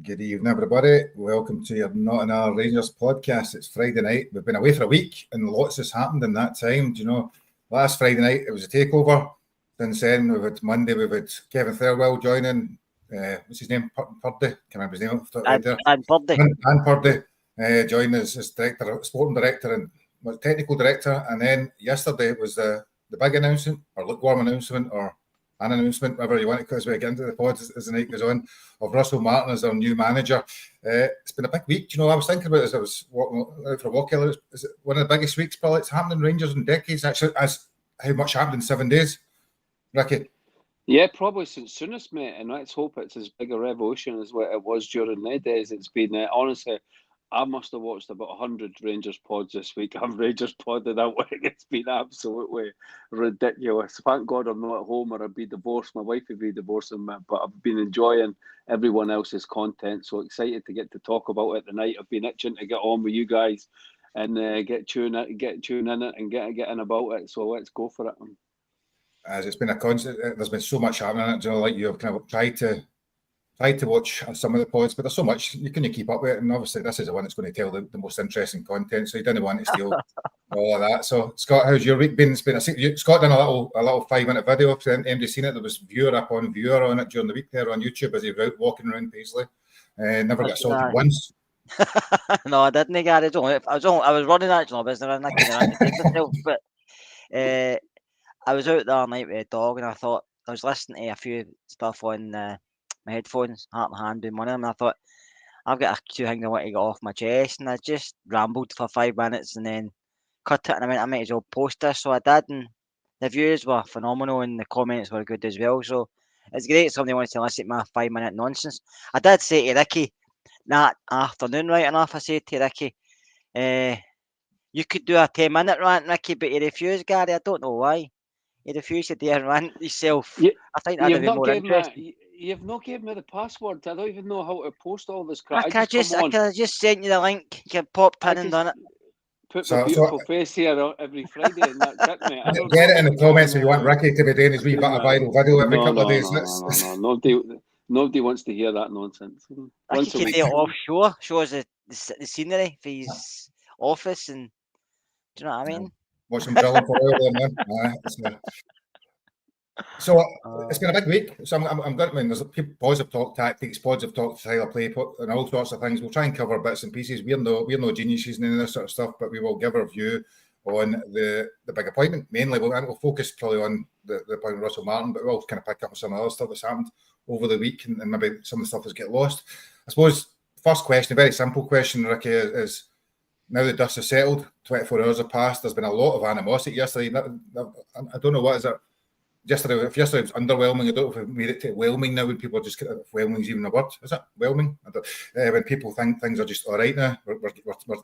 Good evening, everybody. Welcome to your Not in Our Rangers podcast. It's Friday night. We've been away for a week and lots has happened in that time. Do you know, last Friday night it was a takeover. Since then, we've had Monday, we've had Kevin Thirlwell joining. What's his name? Purdy? Can't remember his name. And Purdy. And Purdy joined as director, sporting director and technical director. And then yesterday was the big announcement, or lukewarm announcement, or an announcement, whatever you want to, because we get into the pod as the night goes on, of Russell Martin as our new manager. It's been a big week. You know, I was thinking about it as I was walking out for a walk earlier. Is it one of the biggest weeks probably it's happened in Rangers in decades, actually, as how much happened in 7 days? Ricky? Yeah, probably since soonest, mate, and let's hope it's as big a revolution as what it was during their days. It's been, honestly, I must have watched about 100 Rangers pods this week. I've Rangers podded that week. It's been absolutely ridiculous. Thank God I'm not at home or I'd be divorced. My wife would be divorcing me, but I've been enjoying everyone else's content. So excited to get to talk about it tonight. I've been itching to get on with you guys and get tuned in it and get in about it. So let's go for it. As it's been a constant, there's been so much happening. You know, like you've kind of tried to watch some of the pods, but there's so much you can keep up with it. And obviously, this is the one that's going to tell the most interesting content. So you didn't want to steal all of that. So Scott, how's your week been? Scott done a little 5-minute video. If anybody's seen it, there was viewer on it during the week there on YouTube as he was out walking around Paisley. Never got assaulted once. No, I didn't, Gary. I was running actually, I couldn't take myself, but I was out the other night with a dog, and I thought I was listening to a few stuff on my headphones, Heart and Hand doing one of them, and I thought I've got a few things I want to get off my chest, and I just rambled for 5 minutes and then cut it, and I might as well post this, so I did, and the views were phenomenal and the comments were good as well. So it's great somebody wants to listen to my 5-minute nonsense. I did say to Ricky that afternoon, right enough, I said to Ricky, you could do a 10-minute rant, Ricky, but he refused, Gary. I don't know why. You refused to do a rant yourself. I think that'd be more interesting. You've not given me the password. I don't even know how to post all this crap. I just sent you the link. You can pop pin and done it. Put my beautiful face here every Friday and that's it, mate. Get it in the comments if you want Ricky to be doing his wee viral video every couple of days. No. Nobody wants to hear that nonsense. Ricky can do it offshore, shows the scenery for his office, and do you know what I mean? Watch them drilling for oil there. So it's been a big week. So I'm going. I mean, there's pods have talked tactics, pods have talked style of play, and all sorts of things. We'll try and cover bits and pieces. We're no geniuses in any of this sort of stuff, but we will give our view on the big appointment. Mainly, we'll focus probably on the appointment of Russell Martin, but we'll kind of pick up on some of the other stuff that's happened over the week, and maybe some of the stuff that's get lost. I suppose first question, a very simple question, Ricky, is now the dust has settled, 24 hours have passed. There's been a lot of animosity yesterday. I don't know what is it. Yesterday, if yesterday was underwhelming, I don't know if we made it to whelming now when people are just if whelming's even a word. Is it whelming? When people think things are just all right now, we're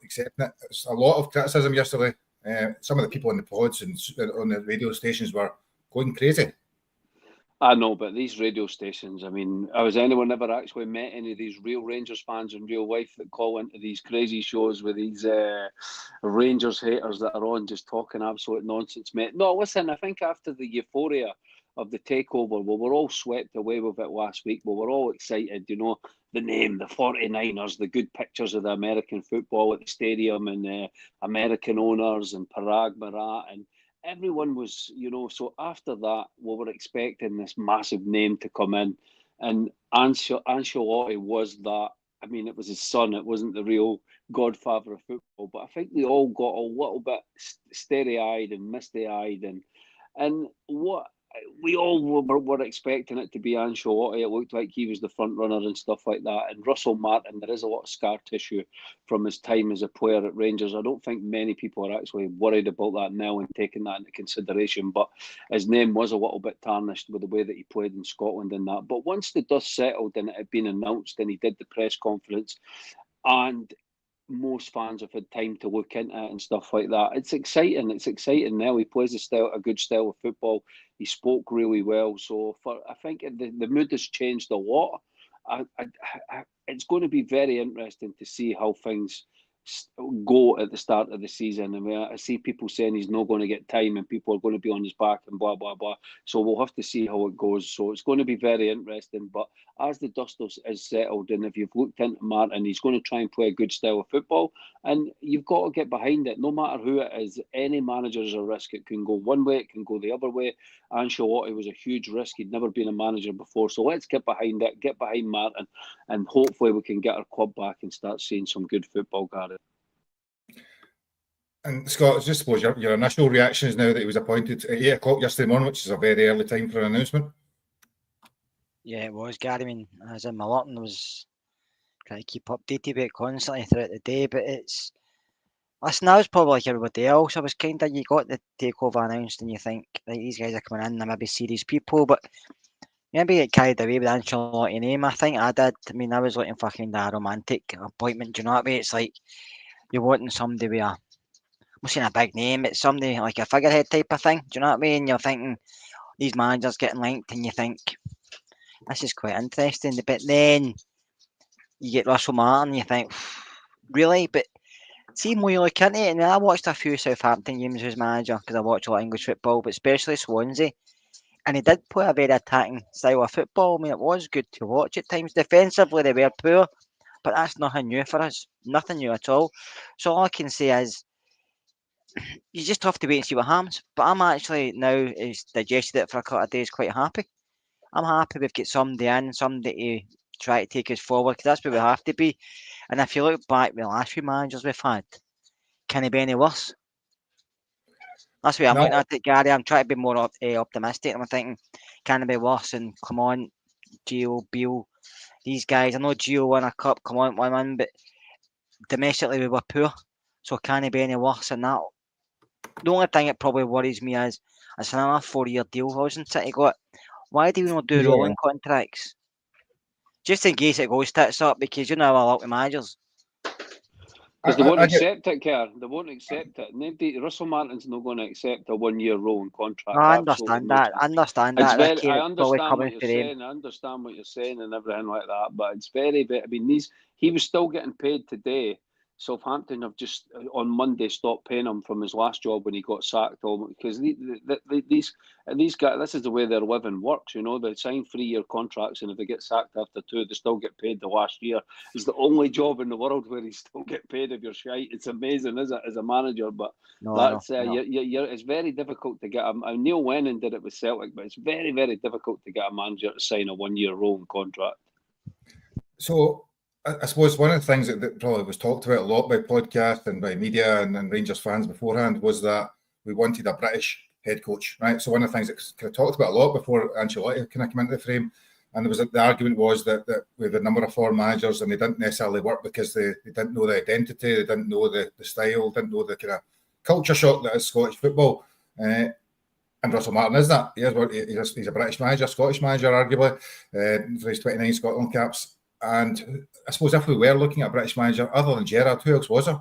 accepting it. It's a lot of criticism yesterday. Some of the people in the pods and on the radio stations were going crazy. I know, but these radio stations, I mean, has anyone ever actually met any of these real Rangers fans in real life that call into these crazy shows with these Rangers haters that are on just talking absolute nonsense, mate? No, listen, I think after the euphoria of the takeover, we were all swept away with it last week. We were all excited, you know, the name, the 49ers, the good pictures of the American football at the stadium and American owners and Parag Marat and everyone was, you know, so after that, we were expecting this massive name to come in. And Ancelotti was that. I mean, it was his son. It wasn't the real godfather of football. But I think we all got a little bit starry-eyed and misty-eyed. And what we all were expecting it to be Ancelotti. It looked like he was the front runner and stuff like that. And Russell Martin, there is a lot of scar tissue from his time as a player at Rangers. I don't think many people are actually worried about that now and taking that into consideration. But his name was a little bit tarnished with the way that he played in Scotland and that. But once the dust settled and it had been announced and he did the press conference and most fans have had time to look into it and stuff like that. It's exciting. It's exciting now. He plays a good style of football. He spoke really well. So I think the mood has changed a lot. It's going to be very interesting to see how things go at the start of the season. I mean, I see people saying he's not going to get time and people are going to be on his back and blah, blah, blah. So we'll have to see how it goes. So it's going to be very interesting. But as the dust is settled, and if you've looked into Martin, he's going to try and play a good style of football. And you've got to get behind it. No matter who it is, any manager is a risk. It can go one way, it can go the other way. Ancelotti was a huge risk. He'd never been a manager before. So let's get behind it, get behind Martin, and hopefully we can get our club back and start seeing some good football, Gary. And Scott, just suppose your initial reactions now that he was appointed at 8 o'clock yesterday morning, which is a very early time for an announcement. Yeah, it was, Gary. I mean, as in my Lurton was trying to keep updated with it constantly throughout the day, but it's... Listen, I was probably like everybody else. I was kind of, you got the takeover announced and you think, like, these guys are coming in, they're maybe serious people, but maybe get carried away with the Ancelotti name. I think I did. I mean, I was looking for kind of a romantic appointment, do you know what I mean? It's like, you're wanting somebody with I'm not saying a big name, it's somebody like a figurehead type of thing, do you know what I mean? You're thinking, these managers getting linked and you think, this is quite interesting, but then you get Russell Martin and you think, really? But see, when you look into it, and I watched a few Southampton games as manager because I watch a lot of English football, but especially Swansea, and he did play a very attacking style of football. I mean, it was good to watch at times. Defensively, they were poor, but that's nothing new for us. Nothing new at all. So all I can say is, you just have to wait and see what happens. But I'm actually now, he's digested it for a couple of days, quite happy. I'm happy we've got somebody in, somebody to try to take us forward, because that's where we have to be. And if you look back with the last few managers we've had, can he be any worse? That's the way I'm looking at it, Gary. I'm trying to be more optimistic. I'm thinking, can it be worse? And come on, Gio, Beale, these guys. I know Gio won a cup, come on, won, but domestically we were poor. So can it be any worse than that? The only thing that probably worries me is it's another 4-year deal, wasn't it? He got. Why do we not do rolling contracts? Just in case it goes tits up, because you know how I like the managers. Because they won't accept it, Kerr. They won't accept it. Nobody, Russell Martin's not going to accept a 1-year rolling contract. No, I understand that. I understand that. I understand what you're saying. I understand what you're saying and everything like that. But it's very, I mean, he was still getting paid today. Southampton have just on Monday stopped paying him from his last job when he got sacked. Because these guys, this is the way their living works. You know, they sign 3-year contracts, and if they get sacked after 2, they still get paid the last year. It's the only job in the world where you still get paid if you're shite. It's amazing, is it, as a manager? But that's it's very difficult to get. Neil Lennon did it with Celtic, but it's very, very difficult to get a manager to sign a 1-year rolling contract. So I suppose one of the things that probably was talked about a lot by podcasts and by media and Rangers fans beforehand was that we wanted a British head coach, right? So one of the things that kind of talked about a lot before Ancelotti kind of came into the frame, and the argument was that we had a number of foreign managers and they didn't necessarily work because they didn't know the identity, they didn't know the style, didn't know the kind of culture shock that is Scottish football. And Russell Martin is that. He's a British manager, Scottish manager, arguably, for his 29 Scotland caps. And I suppose if we were looking at a British manager, other than Gerrard, who else was there?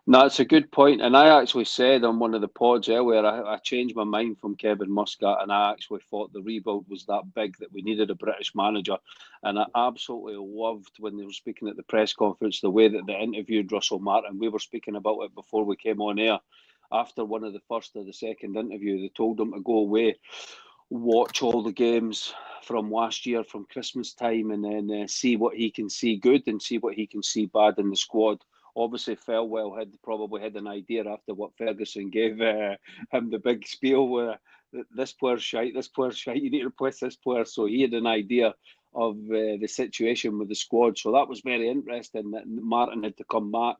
No, it's a good point. And I actually said on one of the pods earlier, I changed my mind from Kevin Muscat, and I actually thought the rebuild was that big that we needed a British manager. And I absolutely loved when they were speaking at the press conference, the way that they interviewed Russell Martin. We were speaking about it before we came on air. After one of the first or the second interview, they told him to go away, watch all the games from last year, from Christmas time, and then see what he can see good and see what he can see bad in the squad. Obviously, Felwell probably had an idea after what Ferguson gave him the big spiel where this player's shite, you need to replace this player. So he had an idea of the situation with the squad. So that was very interesting that Martin had to come back.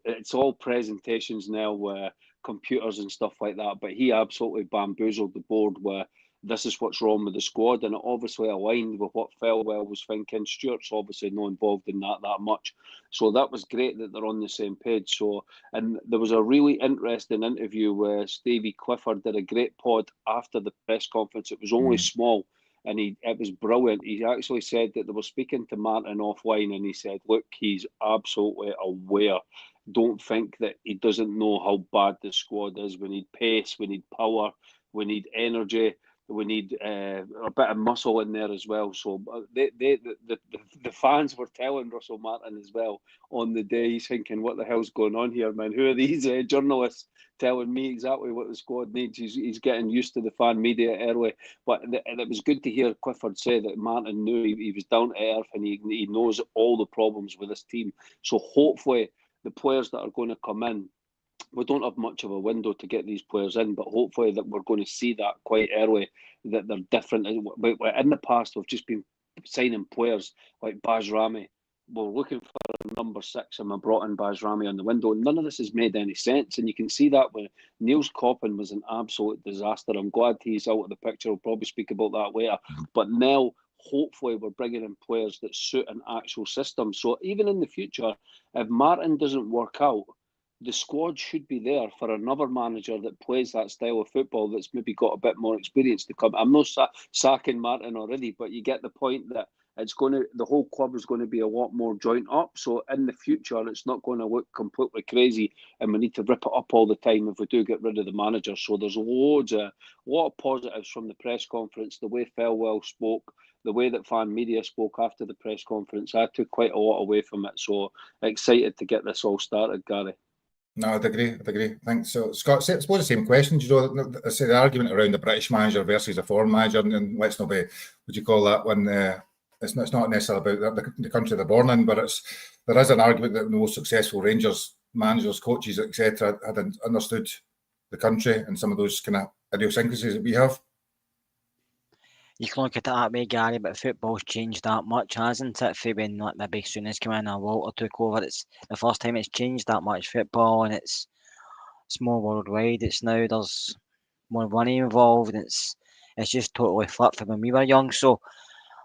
It's all presentations now, computers and stuff like that, but he absolutely bamboozled the board where this is what's wrong with the squad, and it obviously aligned with what Felwell was thinking. Stuart's obviously not involved in that much, so that was great that they're on the same page. So, and there was a really interesting interview where Stevie Clifford did a great pod after the press conference. It was only small, and it was brilliant. He actually said that they were speaking to Martin offline, and he said, look, he's absolutely aware. Don't think that he doesn't know how bad the squad is. We need pace, we need power, we need energy. We need a bit of muscle in there as well. So the fans were telling Russell Martin as well on the day. He's thinking, what the hell's going on here, man? Who are these journalists telling me exactly what the squad needs? He's getting used to the fan media early. But it was good to hear Clifford say that Martin knew he was down to earth and he knows all the problems with this team. So hopefully the players that are going to come in, we don't have much of a window to get these players in, but hopefully that we're going to see that quite early, that they're different. In the past, we've just been signing players like Baz Rami. We're looking for number 6 and we brought in Baz Rami on the window. None of this has made any sense. And you can see that when Niels Coppin was an absolute disaster. I'm glad he's out of the picture. We'll probably speak about that later. But now, hopefully, we're bringing in players that suit an actual system. So even in the future, if Martin doesn't work out, the squad should be there for another manager that plays that style of football that's maybe got a bit more experience to come. I'm not sacking Martin already, but you get the point that the whole club is going to be a lot more joint up. So in the future, it's not going to look completely crazy, and we need to rip it up all the time if we do get rid of the manager. So there's a lot of positives from the press conference, the way Felwell spoke, the way that fan media spoke after the press conference. I took quite a lot away from it. So excited to get this all started, Gary. No, I'd agree. Thanks. So, Scott, I suppose the same question. I say the argument around the British manager versus a foreign manager, and let's not be, would you call that one? It's not necessarily about the country they're born in, but there is an argument that the most successful Rangers managers, coaches, etc., had understood the country and some of those kind of idiosyncrasies that we have. You can look at it that way, Gary, but football's changed that much, hasn't it? For when maybe Souness came in or Walter took over, it's the first time it's changed that much, football, and it's more worldwide. It's now there's more money involved, and it's just totally flipped from when we were young. So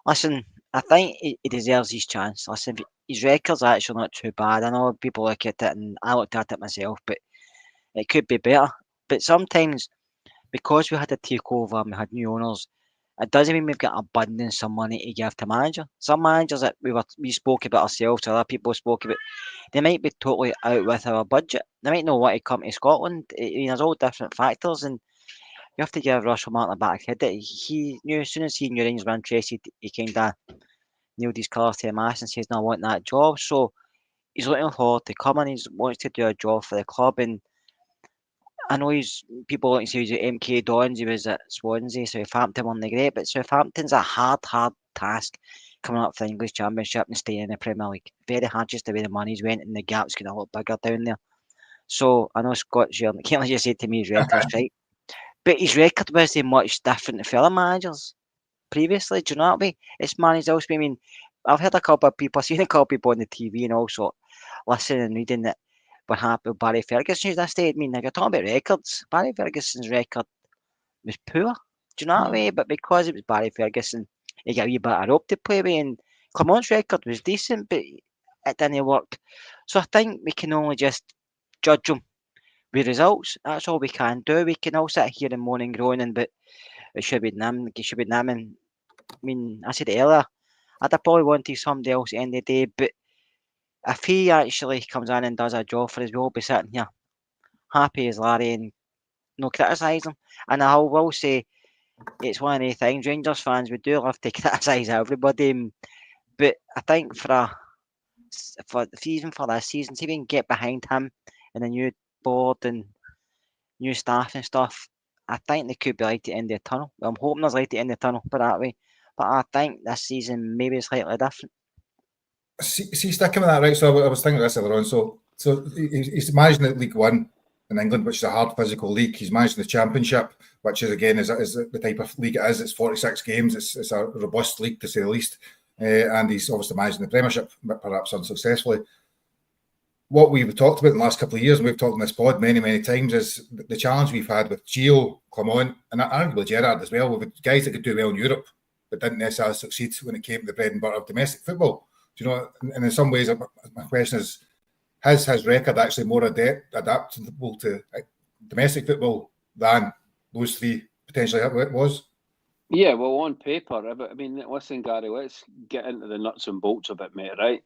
listen, I think he deserves his chance. Listen, his record's actually not too bad. I know people look at it, and I looked at it myself, but it could be better. But sometimes, because we had a takeover and we had new owners, it doesn't mean we've got abundance of money to give to manager. Some managers that we spoke about ourselves, other people spoke about, they might be totally out with our budget. They might not want to come to Scotland. I mean, there's all different factors, and you have to give Russell Martin a back head that he knew as soon as he knew Rangers were interested, he kind of nailed his colours to the mast and says, "No, I want that job." So he's looking forward to coming. He wants to do a job for the club, and I know people like to say he's at MK Dons, he was at Swansea, Southampton weren't great, but Southampton's a hard task coming up for the English Championship and staying in the Premier League. Very hard, just the way the money's went, and the gap's going to look bigger down there. So I know Scott's here, can't let you say to me his record's right, but his record wasn't much different to fellow managers previously. Do you know what I mean? It's managed elsewhere. I mean, I've heard a couple of people, I've seen a couple of people on the TV and also listening and reading that what happened with Barry Ferguson yesterday. I mean, like, you're talking about records. Barry Ferguson's record was poor. Do you know what I mean? But because it was Barry Ferguson, he got a wee bit of rope to play with, and Clement's record was decent, but it didn't work. So I think we can only just judge him with results. That's all we can do. We can all sit here and moan and groan, but it should be him. It should be him. And I mean, I said it earlier, I'd probably wanted somebody else at the end of the day, but if he actually comes in and does a job for us, we'll be sitting here happy as Larry and no criticise him. And I will say, it's one of the things, Rangers fans, we do love to criticise everybody, but I think for this season, see if we can get behind him and the new board and new staff and stuff, I think they could be light at the end of the tunnel. Well, I'm hoping there's light at the end of the tunnel, put that way. But I think this season maybe it's slightly different. See, sticking with that, right? So I was thinking of this earlier on. So he's managing the League One in England, which is a hard physical league. He's managing the Championship, which is again is the type of league it is. It's 46 games. It's a robust league to say the least. And he's obviously managing the Premiership, but perhaps unsuccessfully. What we've talked about in the last couple of years, and we've talked on this pod many times, is the challenge we've had with Gio, Clement, and arguably Gerrard as well, with guys that could do well in Europe, but didn't necessarily succeed when it came to the bread and butter of domestic football. Do you know? And in some ways, my question is, has his record actually more adaptable to domestic football than those three potentially was? Yeah, well, on paper, I mean, listen, Gary, let's get into the nuts and bolts of it, mate, right?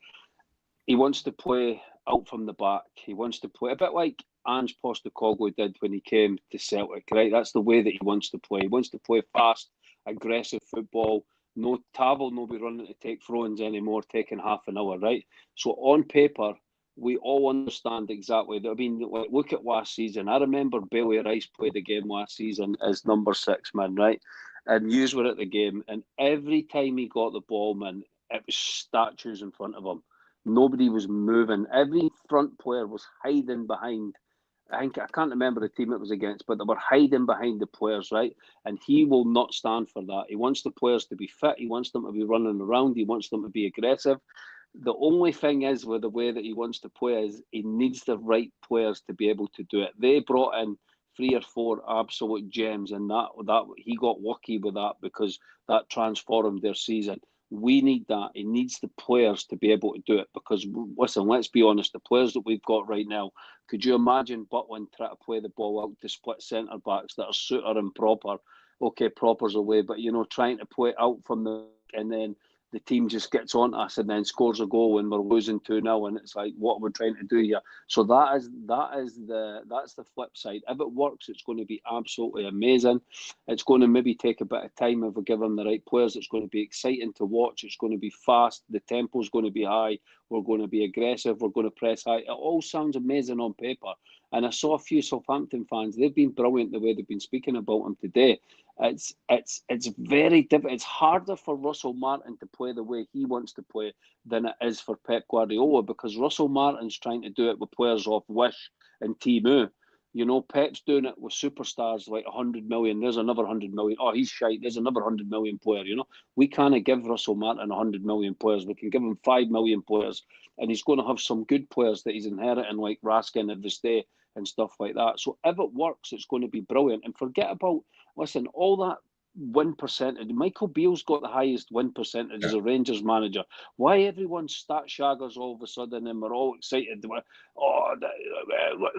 He wants to play out from the back. He wants to play a bit like Ange Postecoglou did when he came to Celtic, right? That's the way that he wants to play. He wants to play fast, aggressive football. No Tavel, no be running to take throw-ins anymore, taking half an hour, right? So on paper, we all understand exactly. I mean, look at last season. I remember Bailey Rice played the game last season as number 6 man, right? And yous were at the game, and every time he got the ball, man, it was statues in front of him. Nobody was moving. Every front player was hiding behind. I can't remember the team it was against, but they were hiding behind the players, right? And he will not stand for that. He wants the players to be fit. He wants them to be running around. He wants them to be aggressive. The only thing is with the way that he wants to play is he needs the right players to be able to do it. They brought in 3 or 4 absolute gems, and that he got lucky with that because that transformed their season. We need that. He needs the players to be able to do it because, listen, let's be honest, the players that we've got right now, could you imagine Butland trying to play the ball out to split centre backs that are Suter and Proper? Okay, Proper's away, but, trying to play out from and then the team just gets on us and then scores a goal and we're losing 2-0 and it's like, what are we trying to do here? So that's the flip side. If it works, it's going to be absolutely amazing. It's going to maybe take a bit of time if we give them the right players. It's going to be exciting to watch. It's going to be fast. The tempo's going to be high. We're going to be aggressive. We're going to press high. It all sounds amazing on paper. And I saw a few Southampton fans. They've been brilliant the way they've been speaking about him today. It's very difficult. It's harder for Russell Martin to play the way he wants to play than it is for Pep Guardiola because Russell Martin's trying to do it with players off Wish and Timu. Pep's doing it with superstars like 100 million. There's another 100 million. Oh, he's shite. There's another 100 million player. We can't give Russell Martin 100 million players. We can give him 5 million players, and he's going to have some good players that he's inheriting, like Raskin and Viste and stuff like that. So if it works, it's going to be brilliant. And forget about, listen, all that win percentage. Michael Beale's got the highest win percentage as a Rangers manager. Why everyone's stat shaggers all of a sudden and we're all excited? 50%,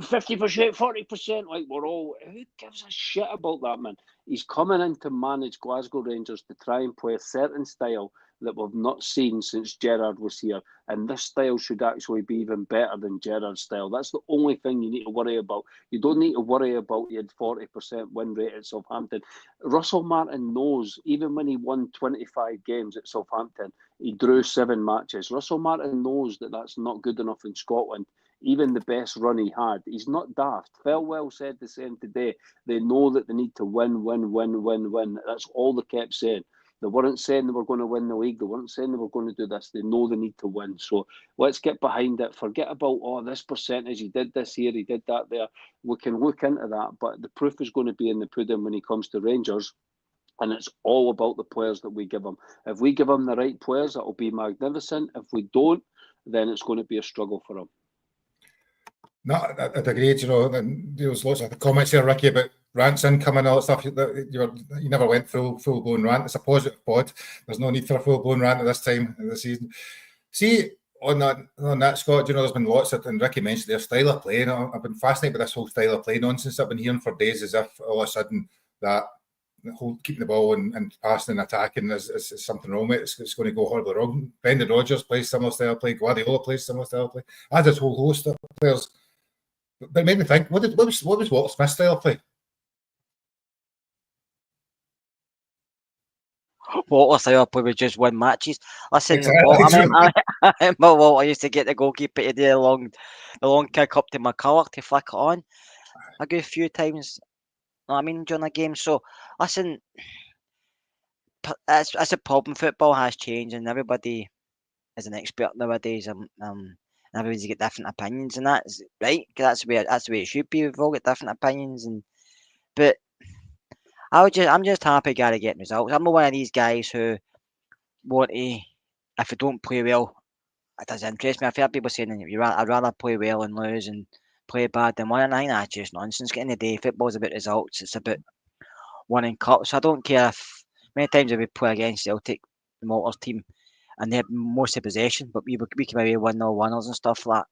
40%. Like who gives a shit about that, man? He's coming in to manage Glasgow Rangers to try and play a certain style that we've not seen since Gerrard was here. And this style should actually be even better than Gerrard's style. That's the only thing you need to worry about. You don't need to worry about he had 40% win rate at Southampton. Russell Martin knows, even when he won 25 games at Southampton, he drew 7 matches. Russell Martin knows that that's not good enough in Scotland. Even the best run he had, he's not daft. Felwell said the same today. They know that they need to win. That's all they kept saying. They weren't saying they were going to win the league. They weren't saying they were going to do this. They know they need to win. So let's get behind it. Forget about, this percentage. He did this here. He did that there. We can look into that. But the proof is going to be in the pudding when he comes to Rangers. And it's all about the players that we give him. If we give him the right players, that will be magnificent. If we don't, then it's going to be a struggle for him. No, I'd agree. There was lots of comments here, Ricky, about rants incoming and all that stuff. You never went full blown rant. It's a positive pod. There's no need for a full blown rant at this time of the season. See, on that, Scott, there's been lots of, and Ricky mentioned their style of play. I've been fascinated with this whole style of play nonsense I've been hearing for days, as if all of a sudden that whole keeping the ball and passing and attacking is something wrong with it. It's going to go horribly wrong. Brendan Rodgers plays similar style of play. Guardiola plays similar style of play. As this whole host of players. But it made me think, what was Walter Smith's style of play? Walter's style of play was just win matches. Listen, Exactly. I remember Walter used to get the goalkeeper to do the long kick up to McCulloch to flick it on a good few times. During a game. So, listen, that's a problem. Football has changed, and everybody is an expert nowadays. Everybody's got different opinions, and that's right. That's the way it should be. We've all got different opinions, but I'm just happy Gary getting results. I'm not one of these guys who want to, if I don't play well, it doesn't interest me. I've heard people saying I'd rather play well and lose and play bad than win. And I think that's just nonsense. At the end of the day, football's about results. It's about winning cups. I don't care if many times we play against Celtic, the Malters team, and they have most of possession, but we come away 1-0 winners and stuff like that.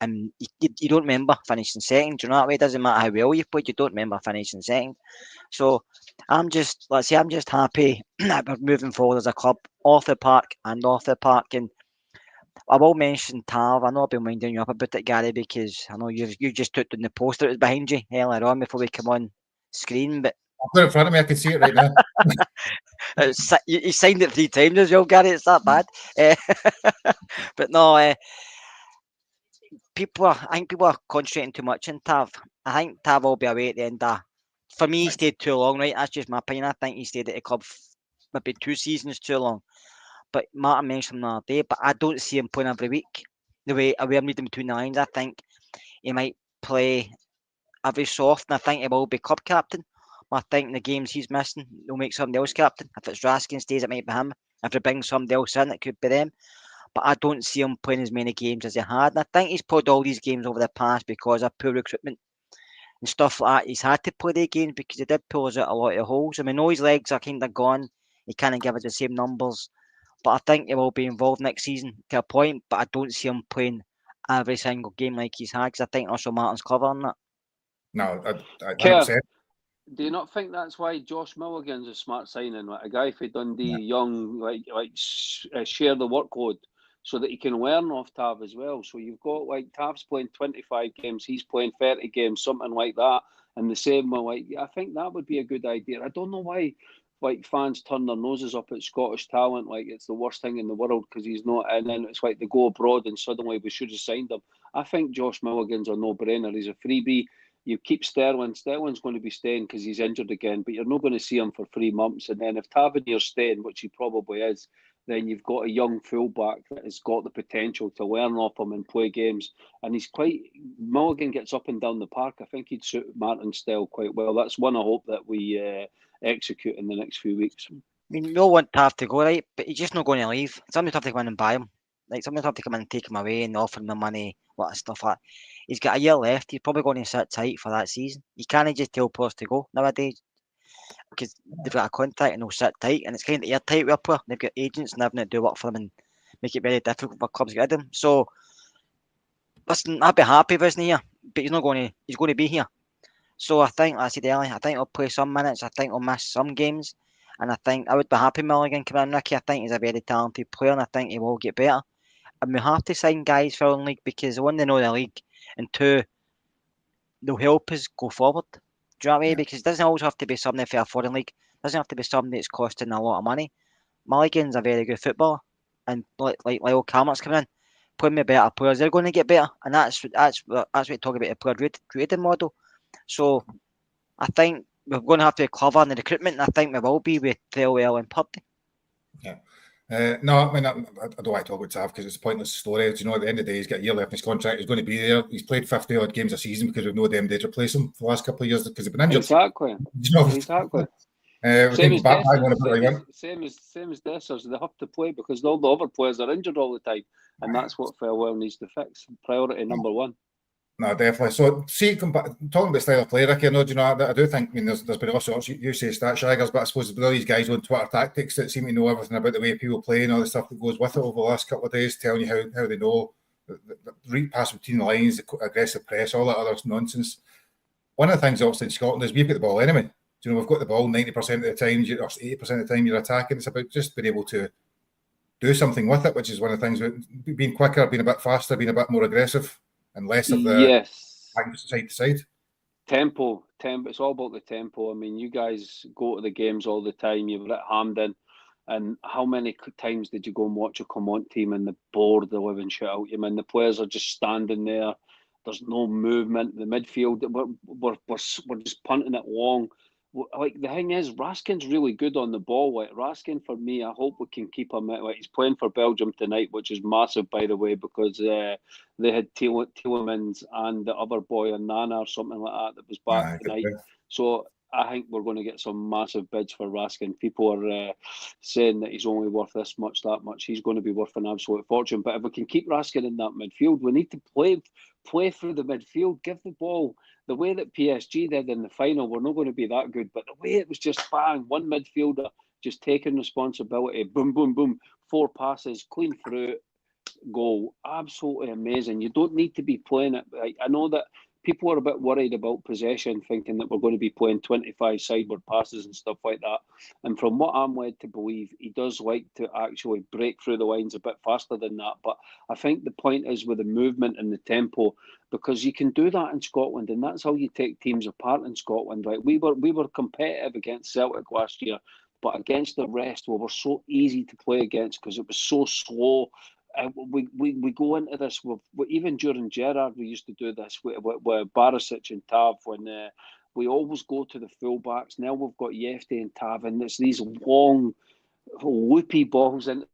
And you don't remember finishing second. Do you know that way? It doesn't matter how well you played, you don't remember finishing second. So I'm just happy that we're moving forward as a club, off the park and off the park. And I will mention Tav. I know I've been winding you up about it, Gary, because I know you just took down the poster that was behind you earlier on before we come on screen, but I've got it in front of me. I can see it right now. you signed it 3 times as well, Gary. It's that bad. But no, I think people are concentrating too much on Tav. I think Tav will be away at the end of. For me, he stayed too long, right? That's just my opinion. I think he stayed at the club maybe 2 seasons too long. But Martin mentioned him the other day, but I don't see him playing every week. The way I'm reading between the lines, I think he might play every so often. I think he will be club captain. I think the games he's missing, he'll make somebody else captain. If it's Raskin stays, it might be him. If they bring somebody else in, it could be them. But I don't see him playing as many games as he had. And I think he's played all these games over the past because of poor recruitment and stuff like that. He's had to play the games because he did pull us out a lot of holes. I mean, I know his legs are kind of gone. He can't give us the same numbers. But I think he will be involved next season to a point. But I don't see him playing every single game like he's had because I think Russell Martin's covering that. No, I Kerr, 100%. do you not think that's why Josh Milligan's a smart signing? Like a guy for Dundee, young, share the workload so that he can learn off Tav as well. So you've got like Tav's playing 25 games, he's playing 30 games, something like that. And the same with I think that would be a good idea. I don't know why fans turn their noses up at Scottish talent like it's the worst thing in the world because he's not, and then it's like they go abroad and suddenly we should have signed him. I think Josh Milligan's a no-brainer. He's a freebie. You keep Sterling. Sterling's going to be staying because he's injured again, but you're not going to see him for 3 months. And then if Tavernier's staying, which he probably is, then you've got a young fullback that has got the potential to learn off him and play games. And Mulligan gets up and down the park. I think he'd suit Martin's style quite well. That's one I hope that we execute in the next few weeks. I mean, we all want Tav to go, right? But he's just not going to leave. Somebody's have to come in and buy him. Like, somebody's have to come in and take him away and offer him the money, what stuff like that. He's got a year left. He's probably going to sit tight for that season. You can't just tell players to go nowadays because they've got a contract and they'll sit tight. And it's kind of airtight with a player. They've got agents and having to do work for them and make it very difficult for clubs to get them. So, listen, I'd be happy if he wasn't here, but he's going to be here. So I think, like I said earlier, I think he'll play some minutes. I think he'll miss some games. And I think I would be happy Milligan coming in, Ricky. I think he's a very talented player and I think he will get better. And we have to sign guys for our league because one, they know the league, and 2, they'll help us go forward. Do you know what I mean? Because it doesn't always have to be somebody for a foreign league. It doesn't have to be somebody that's costing a lot of money. Milligan's a very good footballer. And like Lyle Cameron's coming in, playing with better players, they're going to get better. And that's what we talk about the player rating model. So I think we're going to have to be clever in the recruitment, and I think we will be with Thelwell and Purdy. Yeah. No, I mean, I don't want to talk about Tav because it's a pointless story. You know, at the end of the day, he's got a year left in his contract. He's going to be there. He's played 50 odd games a season because we've no damn day to replace him for the last couple of years because he's been injured. Exactly. You know, Exactly. Same as Dessers, they have to play because all the other players are injured all the time, and that's what Thelwell needs to fix. Priority number 1. No, definitely. So, see, talking about style of play, Ricky, I do think, I mean, there's been all sorts, you say stat shaggers, but I suppose there's all these guys on Twitter tactics that seem to know everything about the way people play and all the stuff that goes with it over the last couple of days, telling you how they know, the read pass between the lines, the aggressive press, all that other nonsense. One of the things, obviously, in Scotland is we've got the ball anyway. Do you know, we've got the ball 90% of the time, or 80% of the time you're attacking. It's about just being able to do something with it, which is one of the things, being quicker, being a bit faster, being a bit more aggressive, and less of the side to side. Tempo. It's all about the tempo. I mean, you guys go to the games all the time. You were at Hampden, and how many times did you go and watch a Comont team and the board the living shit out you? I mean, the players are just standing there. There's no movement. The midfield, we're just punting it long. Like, the thing is, Raskin's really good on the ball. Like, Raskin, for me, I hope we can keep him. Like, he's playing for Belgium tonight, which is massive, by the way, because they had Tielemans and the other boy, Nana or something like that was back tonight. So I think we're going to get some massive bids for Raskin. People are saying that he's only worth this much, that much. He's going to be worth an absolute fortune. But if we can keep Raskin in that midfield, we need to play through the midfield, give the ball. The way that PSG did in the final, we're not going to be that good. But the way it was just bang, one midfielder just taking responsibility, boom, boom, boom, 4 passes, clean through, goal. Absolutely amazing. You don't need to be playing it. Like, I know that people are a bit worried about possession, thinking that we're going to be playing 25 sideward passes and stuff like that. And from what I'm led to believe, he does like to actually break through the lines a bit faster than that. But I think the point is with the movement and the tempo, because you can do that in Scotland, and that's how you take teams apart in Scotland. Like we were competitive against Celtic last year, but against the rest, we were so easy to play against because it was so slow. We go into this with even during Gerrard, we used to do this with Barisic and Tav when we always go to the fullbacks. Now we've got Yefty and Tav, and it's these long, loopy balls into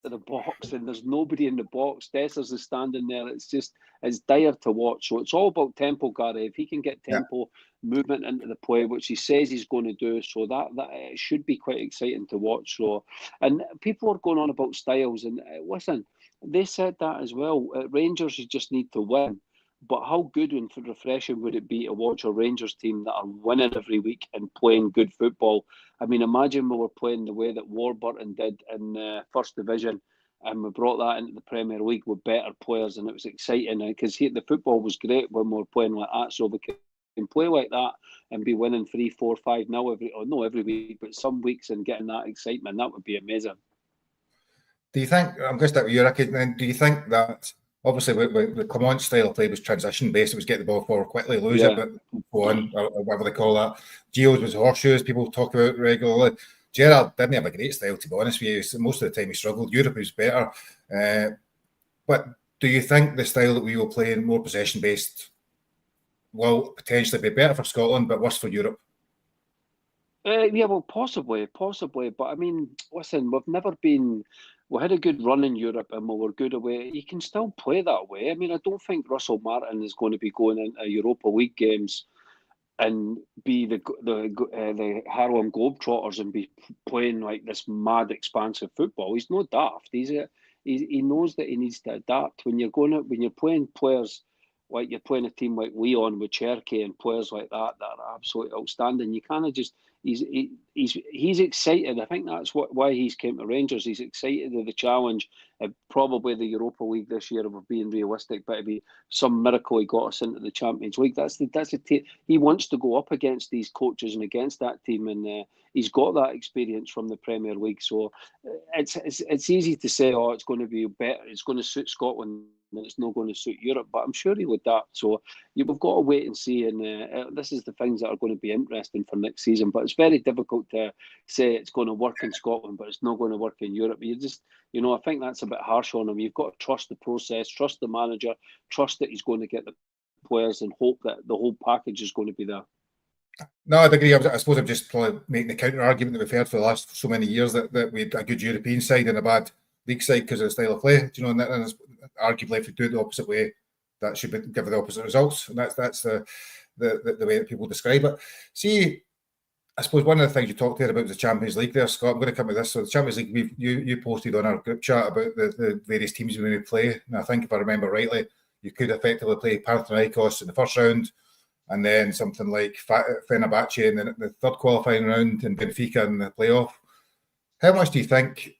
the box, and there's nobody in the box. Dessers is standing there. It's dire to watch. So it's all about tempo, Gary. If he can get tempo, movement into the play, which he says he's going to do, so that it should be quite exciting to watch. So, and people are going on about styles, and listen, they said that as well. At Rangers, you just need to win. But how good and refreshing would it be to watch a Rangers team that are winning every week and playing good football? I mean, imagine we were playing the way that Warburton did in First Division, and we brought that into the Premier League with better players, and it was exciting because the football was great when we were playing like that. So we can play like that and be winning 3, 4, 5-0 not every week, but some weeks, and getting that excitement. That would be amazing. Do you think, I'm going to start with you, Ricky, then do you think that, obviously, the Clement's style of play was transition-based, it was get the ball forward quickly, lose it, but go on, or whatever they call that. Gio's was horseshoes, people talk about regularly. Gerrard didn't have a great style, to be honest with you. Most of the time he struggled. Europe was better. But do you think the style that we will play, more possession-based, will potentially be better for Scotland, but worse for Europe? Yeah, well, possibly. But I mean, listen, we had a good run in Europe and we were good away. You can still play that way. I mean, I don't think Russell Martin is going to be going into Europa League games and be the Harlem Globetrotters and be playing like this mad, expansive football. He's no daft. He knows that he needs to adapt. When you're playing players like you're playing a team like Leon with Cherky and players like that are absolutely outstanding, you kind of just he's excited. I think that's why he's came to Rangers. He's excited of the challenge. Probably the Europa League this year, if we're being realistic, but it'd be some miracle he got us into the Champions League. That's the he wants to go up against these coaches and against that team, and he's got that experience from the Premier League. So it's easy to say, oh, it's going to be better. It's going to suit Scotland, and it's not going to suit Europe. But I'm sure he would adapt. So we've got to wait and see. And this is the things that are going to be interesting for next season. But it's very difficult to say it's going to work in Scotland, but it's not going to work in Europe. I think that's a bit harsh on him. You've got to trust the process, trust the manager, trust that he's going to get the players, and hope that the whole package is going to be there. No, I'd agree. I suppose I'm just probably making the counter argument that we've heard for the last so many years that we had a good European side and a bad league side because of the style of play. Do you know, and arguably if we do it the opposite way, that should give the opposite results. And that's the way that people describe it. See, I suppose one of the things you talked there about was the Champions League there, Scott. I'm going to come with this. So the Champions League, you posted on our group chat about the various teams we would play. And I think if I remember rightly, you could effectively play Panathinaikos in the first round, and then something like Fenerbahce in the third qualifying round, and Benfica in the playoff. How much do you think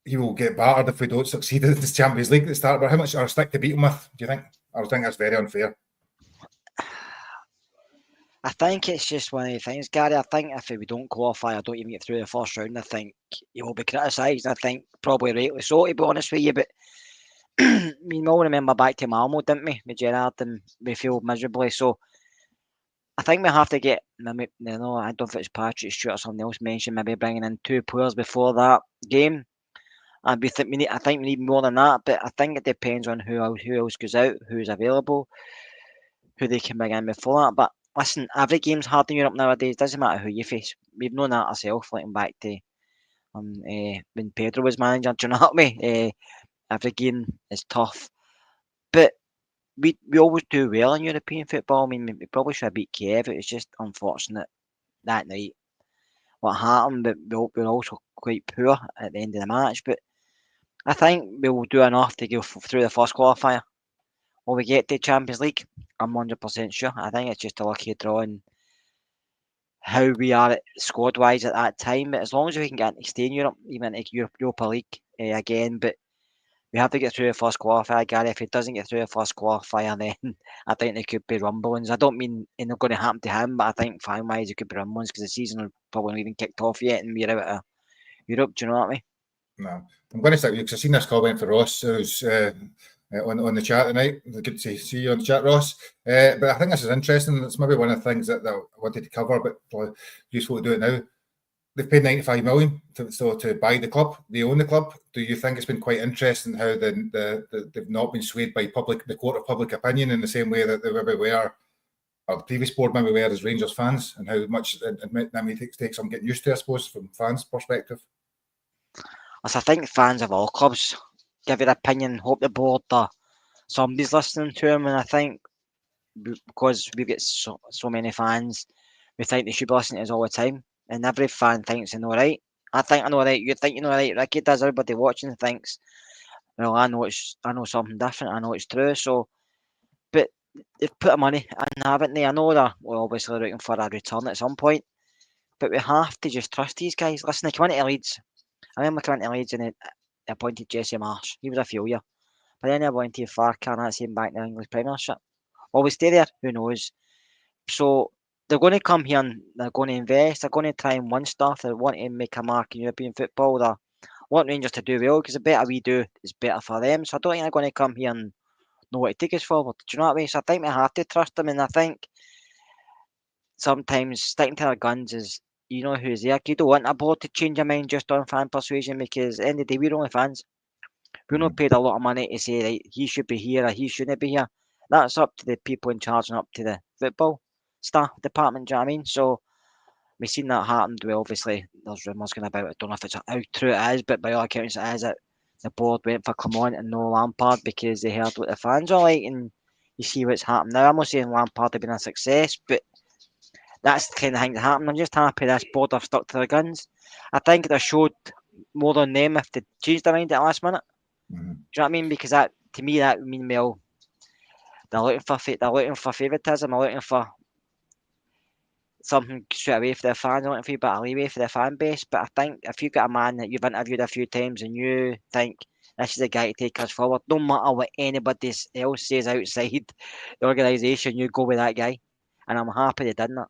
he will get battered if we don't succeed in the Champions League at the start? But how much are stick to beat him with, do you think? I think that's very unfair. I think it's just one of the things, Gary. I think if we don't qualify or don't even get through the first round, I think he will be criticised. I think probably rightly so, to be honest with you. But we all remember back to Malmo, didn't we? With Gerrard, and we failed miserably. So I think we have to get, I don't know if it's Patrick Stewart or something else mentioned, maybe bringing in 2 players before that game. And I think we need more than that. But I think it depends on who else goes out, who's available, who they can bring in before that. But listen, every game's hard in Europe nowadays. Doesn't matter who you face. We've known that ourselves, looking back to when Pedro was manager. Do you know what I mean? Every game is tough, but we always do well in European football. I mean, we probably should have beat Kiev. It was just unfortunate that night what happened, but we were also quite poor at the end of the match. But I think we will do enough to go through the first qualifier. Will we get to Champions League? I'm 100% sure. I think it's just a lucky draw in how we are squad-wise at that time. But as long as we can get to stay in Europe, even in Europa League again, but we have to get through the first qualifier, Gary. If he doesn't get through the first qualifier, then I think there could be rumblings. I don't mean it's not going to happen to him, but I think fan-wise, it could be rumblings because the season probably not even kicked off yet, and we're out of Europe. Do you know what I mean? No, I'm going to stick with you because I've seen this comment for Ross, who's on the chat tonight. Good to see you on the chat, Ross. But I think this is interesting. It's maybe one of the things that I wanted to cover, but probably useful to do it now. They've paid 95 million to buy the club. They own the club. Do you think it's been quite interesting how they've not been swayed by the court of public opinion in the same way that they maybe were, or the previous board maybe were as Rangers fans, and how much that may take some getting used to, I suppose, from fans' perspective? I think fans of all clubs give their opinion, hope the board or somebody's listening to them, and I think because we get so many fans, we think they should be listening to us all the time, and every fan thinks they know right. I think I know right. You think you know right. Ricky does. Everybody watching thinks, well, I know something different. I know it's true. So, but they've put the money in, haven't they? I know they're obviously looking for a return at some point, but we have to just trust these guys. Listen, they come into Leeds. I remember coming to Leeds and they appointed Jesse Marsh. He was a failure. But then they appointed Farker and that's him back in the English Premiership. Will we stay there? Who knows? So they're going to come here and they're going to invest. They're going to try and win stuff. They want to make a mark in European football. They want Rangers to do well because the better we do, it's better for them. So I don't think they're going to come here and know what to take us forward. Do you know what I mean? So I think we have to trust them. And I think sometimes sticking to their guns is, you know who's there. You don't want a board to change their mind just on fan persuasion because at the end of the day, we're only fans. We're not paid a lot of money to say, right, he should be here or he shouldn't be here. That's up to the people in charge and up to the football staff department, do you know what I mean? So we've seen that happen. Well, obviously, there's rumours going about it. I don't know if it's how true it is, but by all accounts, it is that the board went for Clement and no Lampard because they heard what the fans are like, and you see what's happened now. I'm not saying Lampard have been a success, but that's the kind of thing that happened. I'm just happy this board have stuck to their guns. I think they showed more on them if they changed their mind at the last minute. Mm-hmm. Do you know what I mean? Because that, to me, that would mean, well, they're looking for favouritism. They're looking for something straight away for their fans. They're looking for a bit of leeway for their fan base. But I think if you've got a man that you've interviewed a few times and you think this is the guy to take us forward, no matter what anybody else says outside the organisation, you go with that guy. And I'm happy they did that.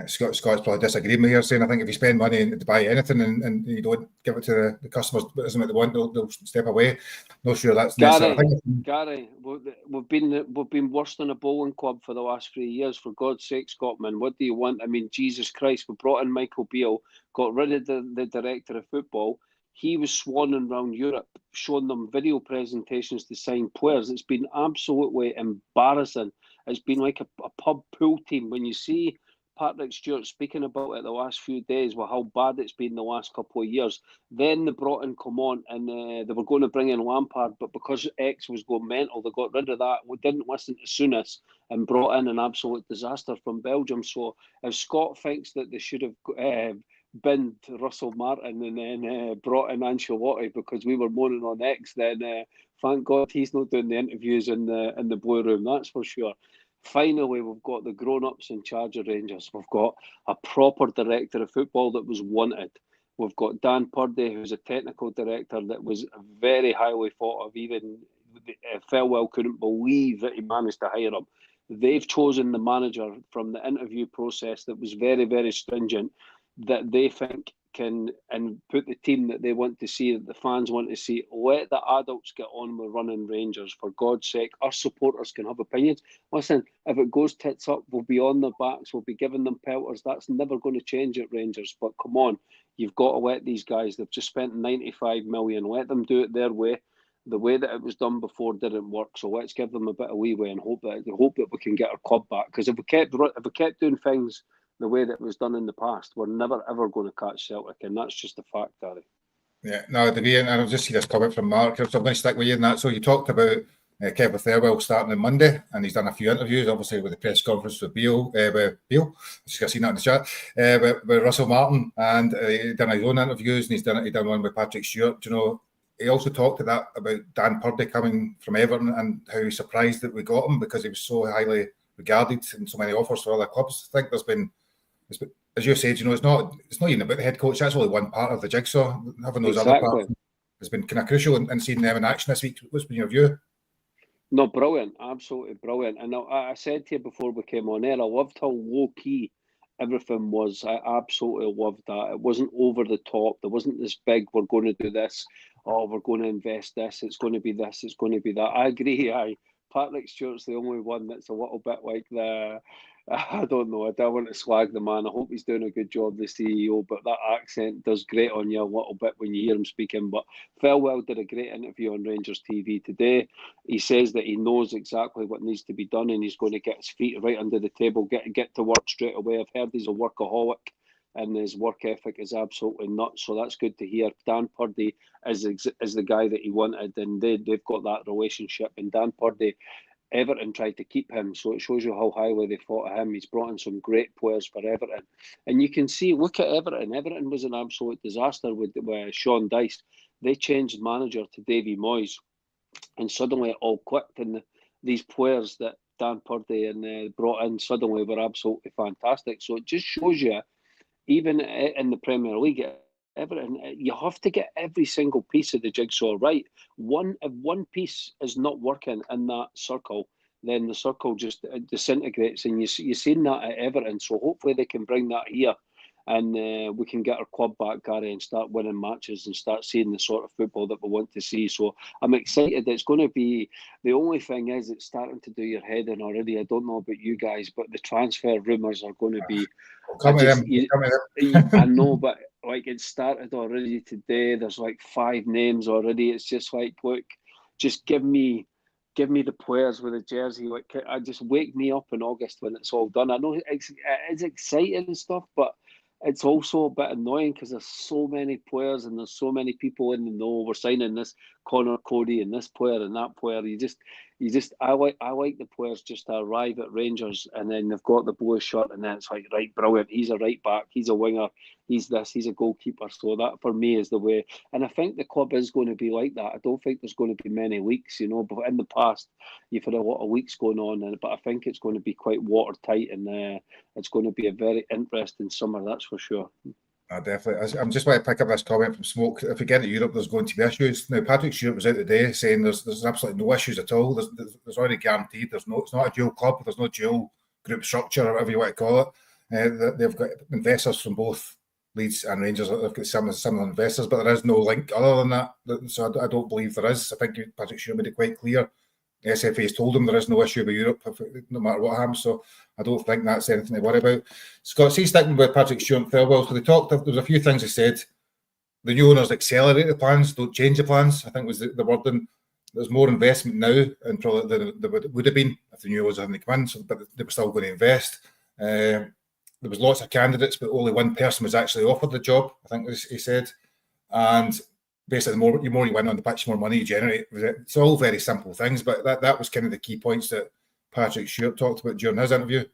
Scott's probably disagreeing with here, saying I think if you spend money to buy anything and you don't give it to the customers, but isn't what they want, they'll step away. Not sure that's Gary, we've been worse than a bowling club for the last 3 years. For God's sake, Scotman, what do you want? I mean, Jesus Christ, we brought in Michael Beale, got rid of the director of football. He was swanning around Europe, showing them video presentations to sign players. It's been absolutely embarrassing. It's been like a pub pool team. When you see Patrick Stewart speaking about it the last few days, well, how bad it's been the last couple of years. Then they brought in Clement and they were going to bring in Lampard, but because X was going mental, they got rid of that. We didn't listen to Souness and brought in an absolute disaster from Belgium. So if Scott thinks that they should have binned Russell Martin and then brought in Ancelotti because we were moaning on X, then thank God he's not doing the interviews in the Blue Room, that's for sure. Finally, we've got the grown-ups in charge of Rangers. We've got a proper director of football that was wanted. We've got Dan Purdy, who's a technical director that was very highly thought of. Even Felwell couldn't believe that he managed to hire him. They've chosen the manager from the interview process that was very, very stringent, that they think can and put the team that they want to see, that the fans want to see. Let the adults get on with running Rangers, for God's sake. Our supporters can have opinions. Listen, if it goes tits up, we'll be on their backs, we'll be giving them pelters. That's never going to change at Rangers. But come on, you've got to let these guys, they've just spent 95 million, let them do it their way. The way that it was done before didn't work, so let's give them a bit of leeway and hope that we can get our club back. Because if we kept doing things the way that it was done in the past, we're never ever going to catch Celtic, and that's just a fact, Gary. Yeah, no, and I'll just see this comment from Mark, so I'm going to stick with you in that. So you talked about Kevin Thirlwell starting on Monday, and he's done a few interviews, obviously with the press conference with Beale, just seen that in the chat, with Russell Martin, and he's done his own interviews, and he done one with Patrick Stewart. You know, he also talked about Dan Purdy coming from Everton and how he's surprised that we got him because he was so highly regarded and so many offers for other clubs. I think there's been, as you said, you know, it's not even about the head coach. That's only one part of the jigsaw. Having those other parts has been kind of crucial in seeing them in action this week. What's been your view? No, brilliant, absolutely brilliant. And I said to you before we came on air, I loved how low key everything was. I absolutely loved that. It wasn't over the top. There wasn't this big, we're going to do this, oh, we're going to invest this, it's going to be this, it's going to be that. I agree. Patrick Stewart's the only one that's a little bit like I don't know. I don't want to slag the man. I hope he's doing a good job, the CEO, but that accent does grate on you a little bit when you hear him speaking. But Thelwell did a great interview on Rangers TV today. He says that he knows exactly what needs to be done and he's going to get his feet right under the table, get to work straight away. I've heard he's a workaholic and his work ethic is absolutely nuts. So that's good to hear. Dan Purdy is the guy that he wanted, and they've got that relationship. And Dan Purdy, Everton tried to keep him, so it shows you how highly they thought of him. He's brought in some great players for Everton. And you can see, look at Everton. Everton was an absolute disaster with Sean Dyche. They changed manager to Davy Moyes, and suddenly it all clicked. And these players that Dan Purdy and brought in suddenly were absolutely fantastic. So it just shows you, even in the Premier League, Everton, you have to get every single piece of the jigsaw right. If one piece is not working in that circle, then the circle just disintegrates, and you've seen that at Everton. So hopefully they can bring that here, and we can get our club back, Gary, and start winning matches and start seeing the sort of football that we want to see. So I'm excited. It's going to be, the only thing is it's starting to do your head in already. I don't know about you guys, but the transfer rumours are going to be... I know, but like it started already today. There's like 5 names already. It's just like, look, just give me the players with a jersey. Like, I just wake me up in August when it's all done. I know it's exciting and stuff, but it's also a bit annoying because there's so many players and there's so many people in the know. We're signing this Connor Cody and this player and that player. I like the players just to arrive at Rangers and then they've got the blue shirt and then it's like, right, brilliant. He's a right back. He's a winger. He's this. He's a goalkeeper. So that for me is the way. And I think the club is going to be like that. I don't think there's going to be many leaks, but in the past you've had a lot of leaks going on. But I think it's going to be quite watertight and it's going to be a very interesting summer. That's for sure. Definitely. I'm just want to pick up this comment from Smoke. If we get to Europe, there's going to be issues. Now, Patrick Stewart was out today saying there's absolutely no issues at all. There's already guaranteed. It's not a dual club. There's no dual group structure or whatever you want to call it. They've got investors from both Leeds and Rangers. They've got some investors, but there is no link other than that. So I don't believe there is. I think Patrick Stewart made it quite clear. The SFA has told them there is no issue with Europe, no matter what happens. So I don't think that's anything to worry about. Scott, see, sticking with Patrick Stewart and Thelwell, so there was a few things he said. The new owners accelerate the plans, don't change the plans, I think was the wording. There's more investment now and probably than there would have been if the new owners hadn't come in, but they were still going to invest. There was lots of candidates, but only one person was actually offered the job, I think he said. And basically, the more you win on the pitch, the more money you generate. It's all very simple things, but that was kind of the key points that Patrick Stewart talked about during his interview.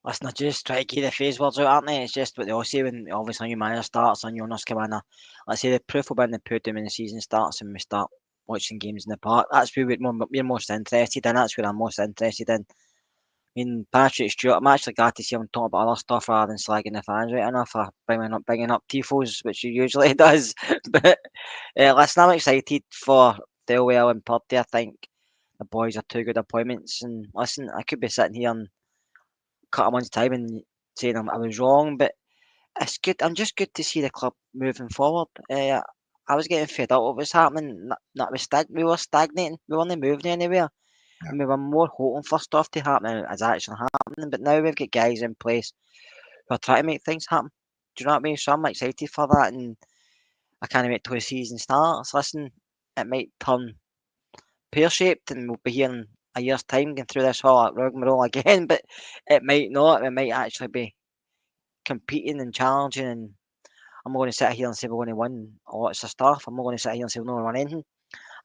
Listen, I just try to keep the phase words out, aren't they? It's just what they all say when obviously a new manager starts and new owners come in. Let's say the proof will be in the pudding when the season starts and we start watching games in the park. That's where we're most interested in. That's where I'm most interested in. I mean, Patrick Stewart, I'm actually glad to see him talk about other stuff rather than slagging the fans right enough for bringing up tifos, which he usually does. But listen, I'm excited for Thelwell and Purdy. I think the boys are 2 good appointments. And listen, I could be sitting here in a couple of months' time and saying I was wrong, but it's good. I'm just good to see the club moving forward. I was getting fed up with what's happening. We were stagnating. We weren't moving anywhere. Yeah. And we were more hoping for stuff to happen as actually happening. But now we've got guys in place who are trying to make things happen. Do you know what I mean? So I'm excited for that, and I can't wait till the season starts. Listen, it might turn pear-shaped, and we'll be here in a year's time going through this whole rigmarole again. But it might not. It might actually be competing and challenging. And I'm not going to sit here and say we're going to win lots of stuff. I'm not going to sit here and say we're not going to win anything.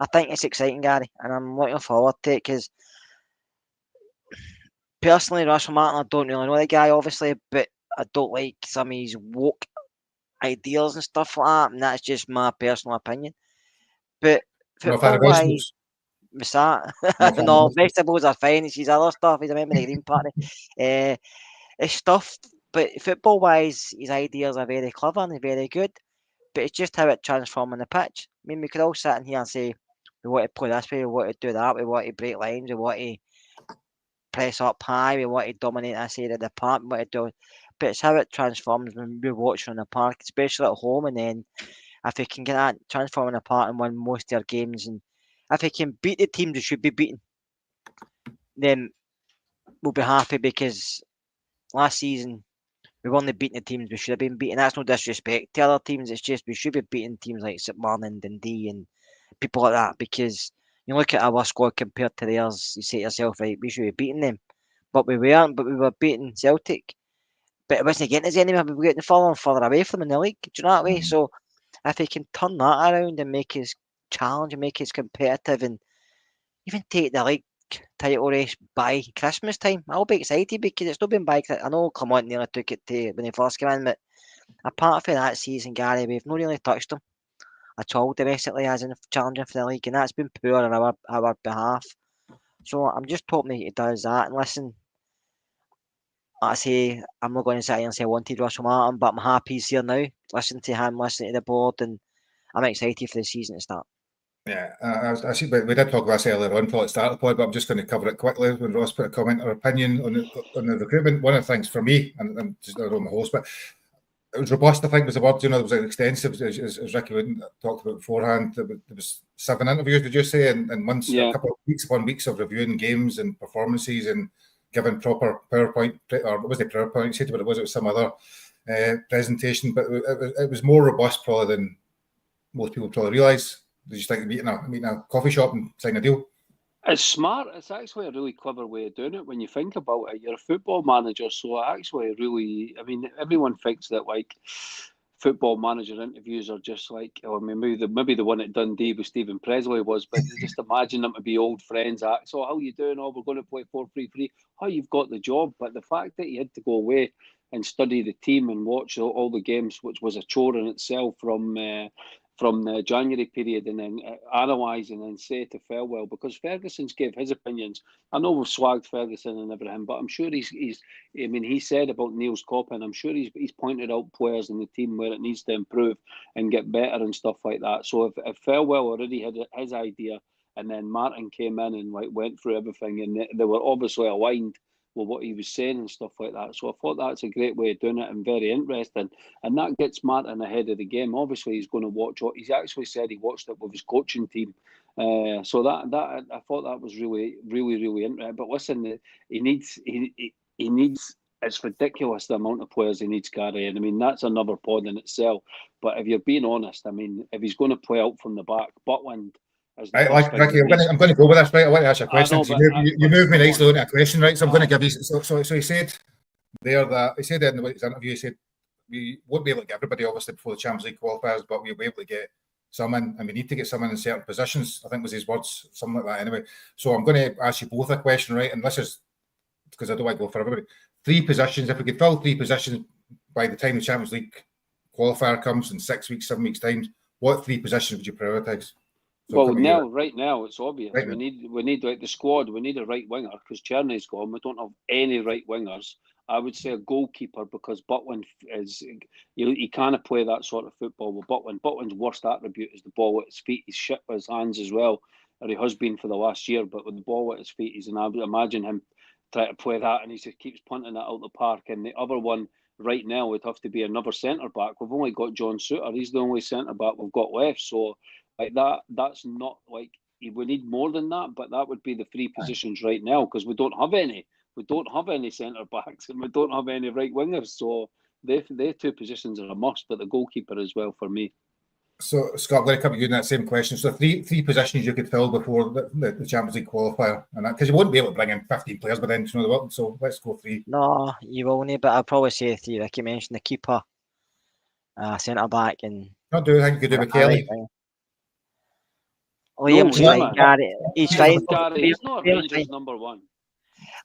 I think it's exciting, Gary, and I'm looking forward to it because personally, Russell Martin, I don't really know the guy, obviously, but I don't like some of his woke ideas and stuff like that, and that's just my personal opinion. But football-wise, what's that? No, vegetables are fine. It's his other stuff. He's a member of the Green Party. It's stuff, but football-wise, his ideas are very clever and very good. but it's just how it transforms on the pitch. I mean, we could all sit in here and say we want to play this way, we want to do that, we want to break lines, we want to press up high, we want to dominate this area of the park, we want to do. But it's how it transforms when we're watching on the park, especially at home. And then if we can get that transforming apart and win most of our games, and if we can beat the teams we should be beating, then we'll be happy, because last season we've only beaten the teams we should have been beating. That's no disrespect to other teams. It's just we should be beating teams like St Mirren and Dundee and people like that, because you look at our squad compared to theirs, you say to yourself, right, we should be beating them. But we weren't, but we were beating Celtic. But it wasn't getting us anywhere, we were getting further and further away from them in the league. Do you know that way? So if we can turn that around and make us challenge and make us competitive and even take the league title race by Christmas time, I'll be excited, because it's not been by. I know Clement nearly took it to when he first came in, but apart from that season, Gary, we've not really touched them at all domestically, as in challenging for the league, and that's been poor on our behalf. So I'm just hoping he does that. And listen, like I say, I'm not going to sit here and say I wanted Russell Martin, but I'm happy he's here now. Listen to him, listen to the board, and I'm excited for the season to start. Yeah, I see. We did talk about this earlier on, at the start of the pod, but I'm just going to cover it quickly when Ross put a comment or opinion on the recruitment. One of the things for me, and I'm just not on the host, but it was robust, I think was the word. You know, it was extensive, as Ricky Wooden talked about beforehand. There was 7 interviews, did you say, in months, a couple of weeks upon weeks of reviewing games and performances and giving proper PowerPoint, or what was the PowerPoint said, but it was some other presentation. But it was more robust probably than most people probably realise. They just think meeting a coffee shop and sign a deal. It's smart. It's actually a really clever way of doing it when you think about it. You're a football manager, so actually really, I mean, everyone thinks that like football manager interviews are just like, I mean, maybe the one at Dundee with Stephen Presley was, but just imagine them to be old friends. So how you doing? Oh, we're going to play 4-3-3. Oh, you've got the job. But the fact that you had to go away and study the team and watch all the games, which was a chore in itself from the January period, and then analyse and then say to Farewell, because Ferguson's gave his opinions. I know we've swagged Ferguson and everything, but I'm sure he said about Niels Coppin, I'm sure he's pointed out players in the team where it needs to improve and get better and stuff like that. So if Farewell already had his idea, and then Martin came in and like went through everything, and they were obviously aligned with what he was saying and stuff like that. So I thought that's a great way of doing it and very interesting. And that gets Martin ahead of the game. Obviously, he's going to watch what he's actually said he watched it with his coaching team. So that I thought that was really, really, really interesting. But listen, he needs. It's ridiculous the amount of players he needs, Gary. And I mean, that's another pod in itself. But if you're being honest, I mean, if he's going to play out from the back, Butland. Right, like Ricky, I'm going to go with this, right? I want to ask you a question. You moved me nicely on a question, right? So I'm going to give you. So he said there that he said in his interview, he said we won't be able to get everybody obviously before the Champions League qualifiers, but we'll be able to get some in, and we need to get someone in certain positions. I think was his words, something like that. Anyway, so I'm going to ask you both a question, right? And this is because I don't want to go for everybody. 3 positions. If we could fill 3 positions by the time the Champions League qualifier comes in 6 weeks, 7 weeks time, what 3 positions would you prioritise? So right now, it's obvious. Right, we need like the squad. We need a right winger because Czerney's gone. We don't have any right wingers. I would say a goalkeeper because Butland is he can't play that sort of football with Butland. Butland's worst attribute is the ball at his feet. He's shit with his hands as well, or he has been for the last year. But with the ball at his feet, I would imagine him trying to play that, and he just keeps punting it out the park. And the other one right now would have to be another centre back. We've only got John Souttar. He's the only centre back we've got left. So. Like that's not like we need more than that, but that would be the 3 positions right now because we don't have any. We don't have any centre backs and we don't have any right wingers. So they 2 positions are a must, but the goalkeeper as well for me. So Scott, I'm going to come to you in that same question. So 3 positions you could fill before the Champions League qualifier, and because you won't be able to bring in 15 players by then, so let's go 3. No, you won't, but I'll probably say 3. Like you mentioned, the keeper, centre back, and not do anything you could do with Kelly. Liam's fine, Gary. He's fine. He's not Rangers number 1.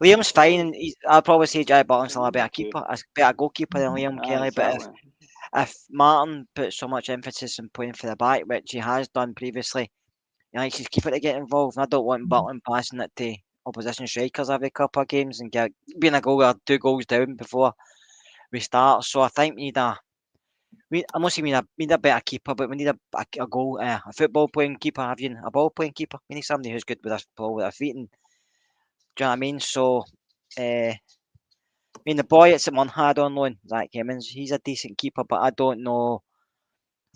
Liam's fine. I'll probably say Jack Butland's a better keeper, a better goalkeeper than Liam Kelly. Exactly. But if Martin puts so much emphasis on playing for the back, which he has done previously, he likes his keeper to get involved. And I don't want Butland passing it to opposition strikers every couple of games and being a goal or 2 goals down before we start. So I think we need a I'm not saying we need a better keeper, but we need a goal, a football playing keeper. A ball playing keeper. We need somebody who's good with a ball with their feet. And, do you know what I mean? So, the boy at St Mirren had on loan, Zach Hemmings, he's a decent keeper, but I don't know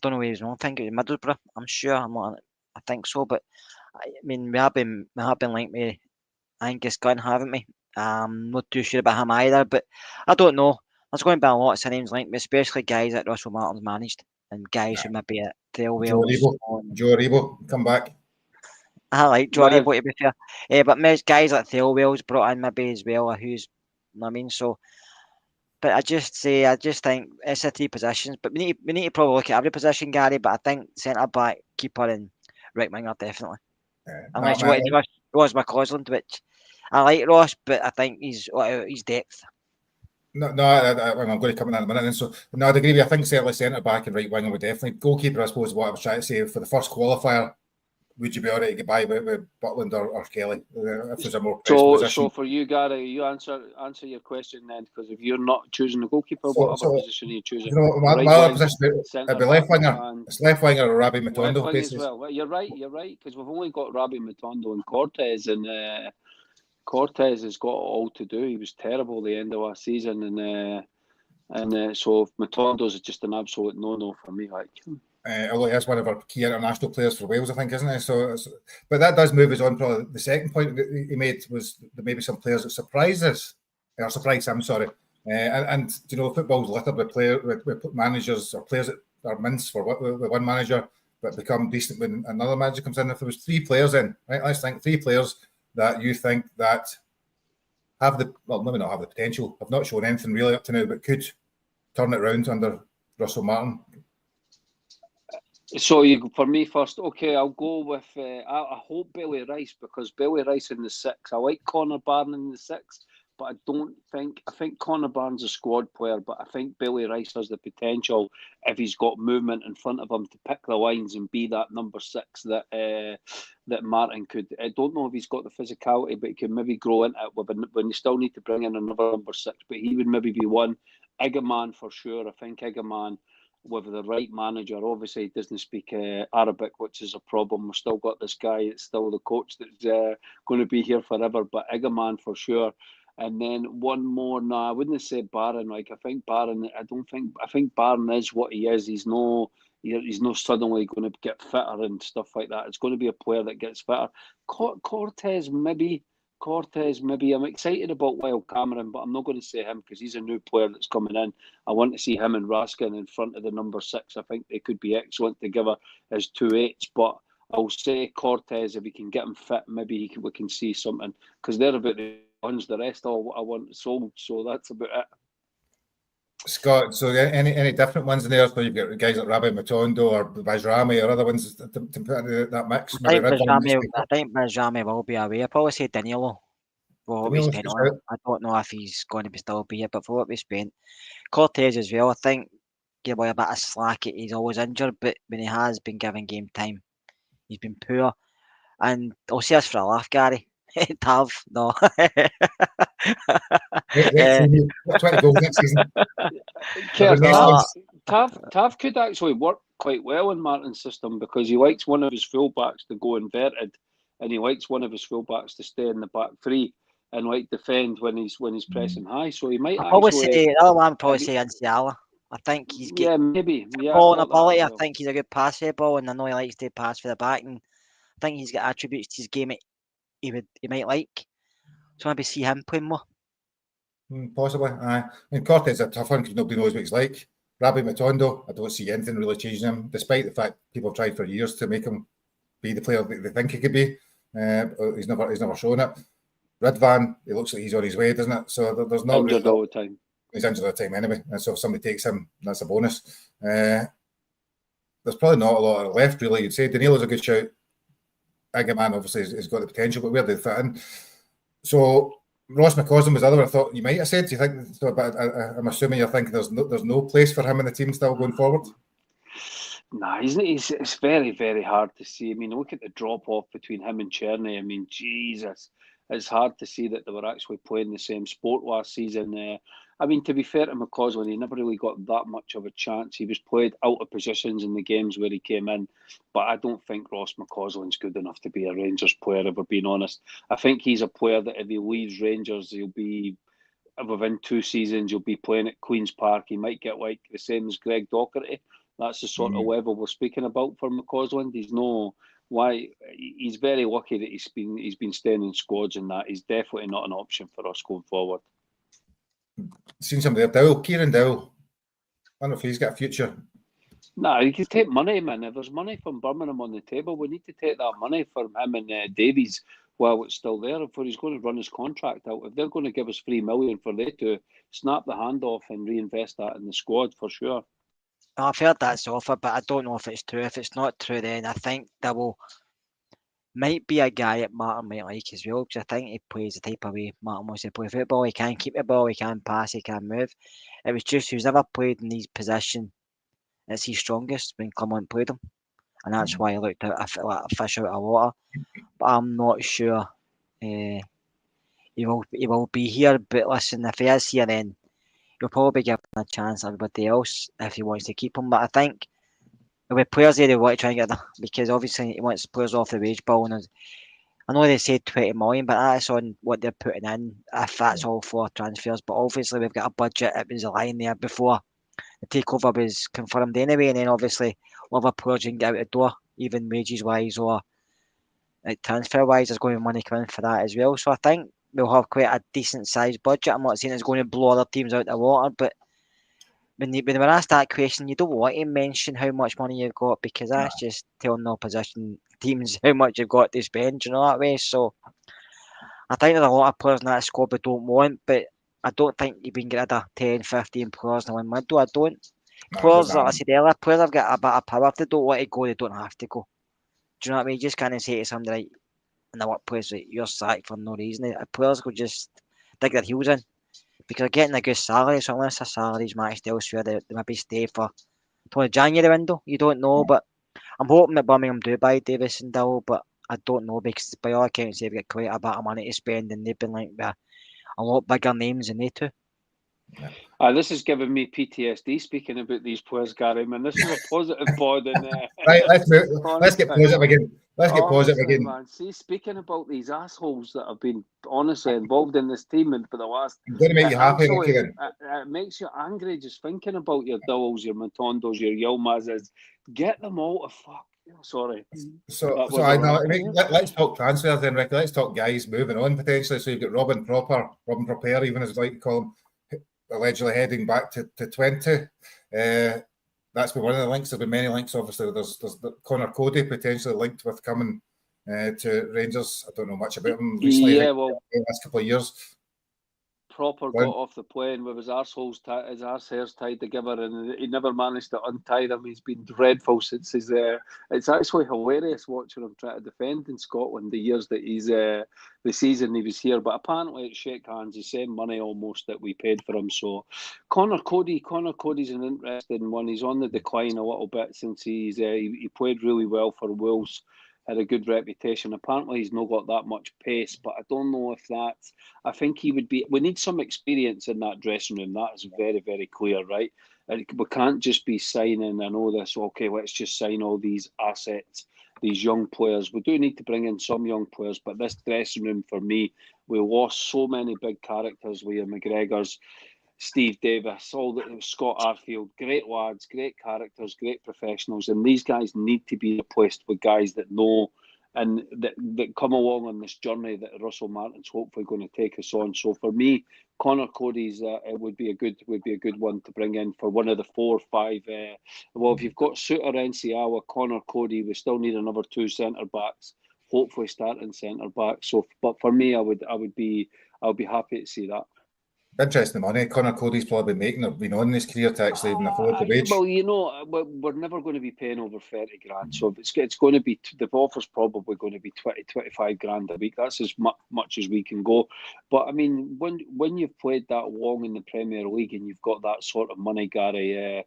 where he's on. I think it was Middlesbrough. I'm sure. I think so, but we have been linked with Angus Gunn, haven't we? I'm not too sure about him either, but I don't know. There's going to be a lot of names linked, especially guys that Russell Martin's managed and guys who maybe at Thelwell's. Joe Aribo, come back. I like Joe Aribo, to be fair. But guys like Thelwell's brought in maybe as well, who's, you know what I mean? So, but I just think it's the three positions. But we need to probably look at every position, Gary. But I think centre back, keeper, and right winger definitely. Unless you want to Ross McCausland, which I like Ross, but I think he's depth. No, I'm going to come in a minute. And so, no, I'd agree with you. I think certainly centre back and right winger would definitely. Goalkeeper, I suppose, what I was trying to say for the first qualifier. Would you be all right to get by with Butland or Kelly if there's a more position? So for you, Gary, you answer your question then, because if you're not choosing the goalkeeper, what other position are you choosing? You know, my other position would be left winger. It's left winger or Rabbi Matondo. Left as well. You're right, because we've only got Rabbi Matondo and Cortez, and Cortez has got all to do. He was terrible at the end of last season, and so Matondo's just an absolute no for me. Like. Although he is one of our key international players for Wales, I think, isn't he? So, but that does move us on. Probably the second point that he made was there may be some players that surprise us, or surprise him. Sorry, and you know, football's littered with managers or players that are mints with one manager, but become decent when another manager comes in. If there was three players in, right? Let's think three players that you think that have maybe not have the potential, have not shown anything really up to now, but could turn it around under Russell Martin. So for me first, okay, I'll go with. I hope Billy Rice, because Billy Rice in the 6. I like Connor Barron in the 6, but I don't think. I think Connor Barron's a squad player, but I think Billy Rice has the potential, if he's got movement in front of him, to pick the lines and be that number 6 that Martin could. I don't know if he's got the physicality, but he can maybe grow into it. When you still need to bring in another number 6, but he would maybe be one. Igaman for sure. I think Igaman, with the right manager, obviously he doesn't speak Arabic, which is a problem. We've still got this guy, it's still the coach that's going to be here forever, but Igaman for sure. And then one more, no, I wouldn't say Barron. Like, I think Barron is what he is. He's no suddenly going to get fitter and stuff like that. It's going to be a player that gets fitter. Cortez, maybe. I'm excited about Wild Cameron, but I'm not going to say him because he's a new player that's coming in. I want to see him and Raskin in front of the number 6. I think they could be excellent together as 2/8s, but I'll say Cortez, if he can get him fit, maybe we can see something, because they're about the ones. The rest all I want sold, so that's about it. Scott, so any different ones in there? So you've got guys like Rabbi Matondo or Bajrami or other ones to put into that mix? I think Bajrami will be away. I'll probably say Danilo. For what we spent on him. I don't know if he's going to still be here, but for what we spent, Cortez as well. I think give away a bit of slack. He's always injured, but when he has been given game time, he's been poor. And I'll say this for a laugh, Gary. Tav, no. 20 goals next season. Tav could actually work quite well in Martin's system, because he likes one of his fullbacks to go inverted, and he likes one of his fullbacks to stay in the back three and like defend when he's pressing high. So he might probably say Anciala. I think he's ball and ability. I think he's a good passer ball, and I know he likes to pass for the back, and I think he's got attributes to his game he might like. So maybe see him playing more. Possibly. I mean, Cortez is a tough one because nobody knows what he's like. Rabbi Matondo, I don't see anything really changing him, despite the fact people have tried for years to make him be the player that they think he could be. He's never shown it. Ridvan, he looks like he's on his way, doesn't it? So there's not injured all the time. He's injured all the time anyway, and so if somebody takes him, that's a bonus. There's probably not a lot left really. You'd say Danilo's a good shout. Agaman obviously has got the potential, but where do they fit in? So Ross McCausland was the other one I thought you might have said. Do you think so? But I'm assuming you're thinking there's no place for him in the team still going forward. Nah, it's very, very hard to see. I mean, look at the drop off between him and Cherney. I mean, Jesus, it's hard to see that they were actually playing the same sport last season. I mean, to be fair to McCausland, he never really got that much of a chance. He was played out of positions in the games where he came in, but I don't think Ross McCausland's good enough to be a Rangers player, if we're being honest. I think he's a player that if he leaves Rangers, he'll be, within 2 seasons, he'll be playing at Queen's Park. He might get like the same as Greg Docherty. That's the sort of level we're speaking about for McCausland. He's very lucky that he's been staying in squads and that. He's definitely not an option for us going forward. Seen somebody there, Kieran Dowell. I don't know if he's got a future. No, you can take money, man. If there's money from Birmingham on the table, we need to take that money from him and Davies while it's still there, before he's going to run his contract out. If they're going to give us $3 million for they to snap the hand off and reinvest that in the squad, for sure. I've heard that's offer, but I don't know if it's true. If it's not true, then I think there might be a guy that Martin might like as well, because I think he plays the type of way Martin wants to play football. He can keep the ball, he can pass, he can move. It was just who's never played in these positions that's his strongest when Clement played him, and that's why he looked like a fish out of water. But I'm not sure he will be here. But listen, if he is here, then he'll probably be given a chance everybody else if he wants to keep him. But I think with players there, they want to try and get them, because obviously he wants players off the wage bill. And I know they said 20 million, but that's on what they're putting in, if that's all for transfers. But obviously we've got a budget that was lying there before the takeover was confirmed anyway, and then obviously other players you can get out the door, even wages wise or like transfer wise, there's going to be money coming for that as well. So I think we'll have quite a decent sized budget. I'm not saying it's going to blow other teams out the water, but when we're asked that question, you don't want to mention how much money you've got, because that's just telling the opposition teams how much you've got to spend, you know, that way. So I think there's a lot of players in that squad we don't want, but I don't think you can get rid of 10, 15 players in one window. I don't. Players, like I said earlier, players have got a bit of power. If they don't want to go, they don't have to go. Do you know what I mean? You just can't say to somebody in the workplace that you're sacked for no reason. Players could just dig their heels in, because they're getting a good salary. So unless their salary's matched elsewhere, they maybe stay for the January window. You don't know, but I'm hoping that Birmingham do buy Davis and Dowell, but I don't know, because by all accounts they've got quite a bit of money to spend, and they've been linked with a lot bigger names than they two. This is giving me PTSD speaking about these players, Gary. Man, this is a positive pod. And, right, let's get positive again. Let's get positive again. Man. See, speaking about these assholes that have been honestly involved in this team and for the last... I'm going to make you happy. It makes you angry just thinking about your Dowells, your Matondos, your Yilmazes. Get them all to fuck. Sorry. So I know. Let's talk transfers then, Ricky. Let's talk guys moving on potentially. So you've got Robin Prepare, even as I like to call him, allegedly heading back to 20. That's been one of the links. There's been many links, obviously. There's Connor Cody potentially linked with coming to Rangers. I don't know much about him recently. Yeah, well, the last couple of years. Proper got off the plane with his arse hairs tied together, and he never managed to untie them. He's been dreadful since he's there. It's actually hilarious watching him try to defend in Scotland the years that he's the season he was here. But apparently it's shake hands, the same money almost that we paid for him. So Connor Cody's an interesting one. He's on the decline a little bit since he played really well for Wolves. Had a good reputation. Apparently, he's not got that much pace, but I don't know if that's... I think he would be... We need some experience in that dressing room. That is very, very clear, right? And we can't just be signing, I know this, okay, let's just sign all these assets, these young players. We do need to bring in some young players, but this dressing room, for me, we lost so many big characters. Liam McGregor's, Steve Davis, Scott Arfield, great lads, great characters, great professionals, and these guys need to be replaced with guys that know and that come along on this journey that Russell Martin's hopefully going to take us on. So for me, Connor Cody's would be a good one to bring in for one of the 4 or 5. Well, if you've got Suter, Enciawa, Connor Cody, we still need another 2 centre backs. Hopefully starting centre backs. So, but for me, I'll be happy to see that. Interesting money. Connor Cody's probably been on his career to actually even afford the wage. Well, you know, we're never going to be paying over 30 grand. So it's going to be, the offer's probably going to be 20, 25 grand a week. That's as much as we can go. But I mean, when you've played that long in the Premier League and you've got that sort of money, Gary,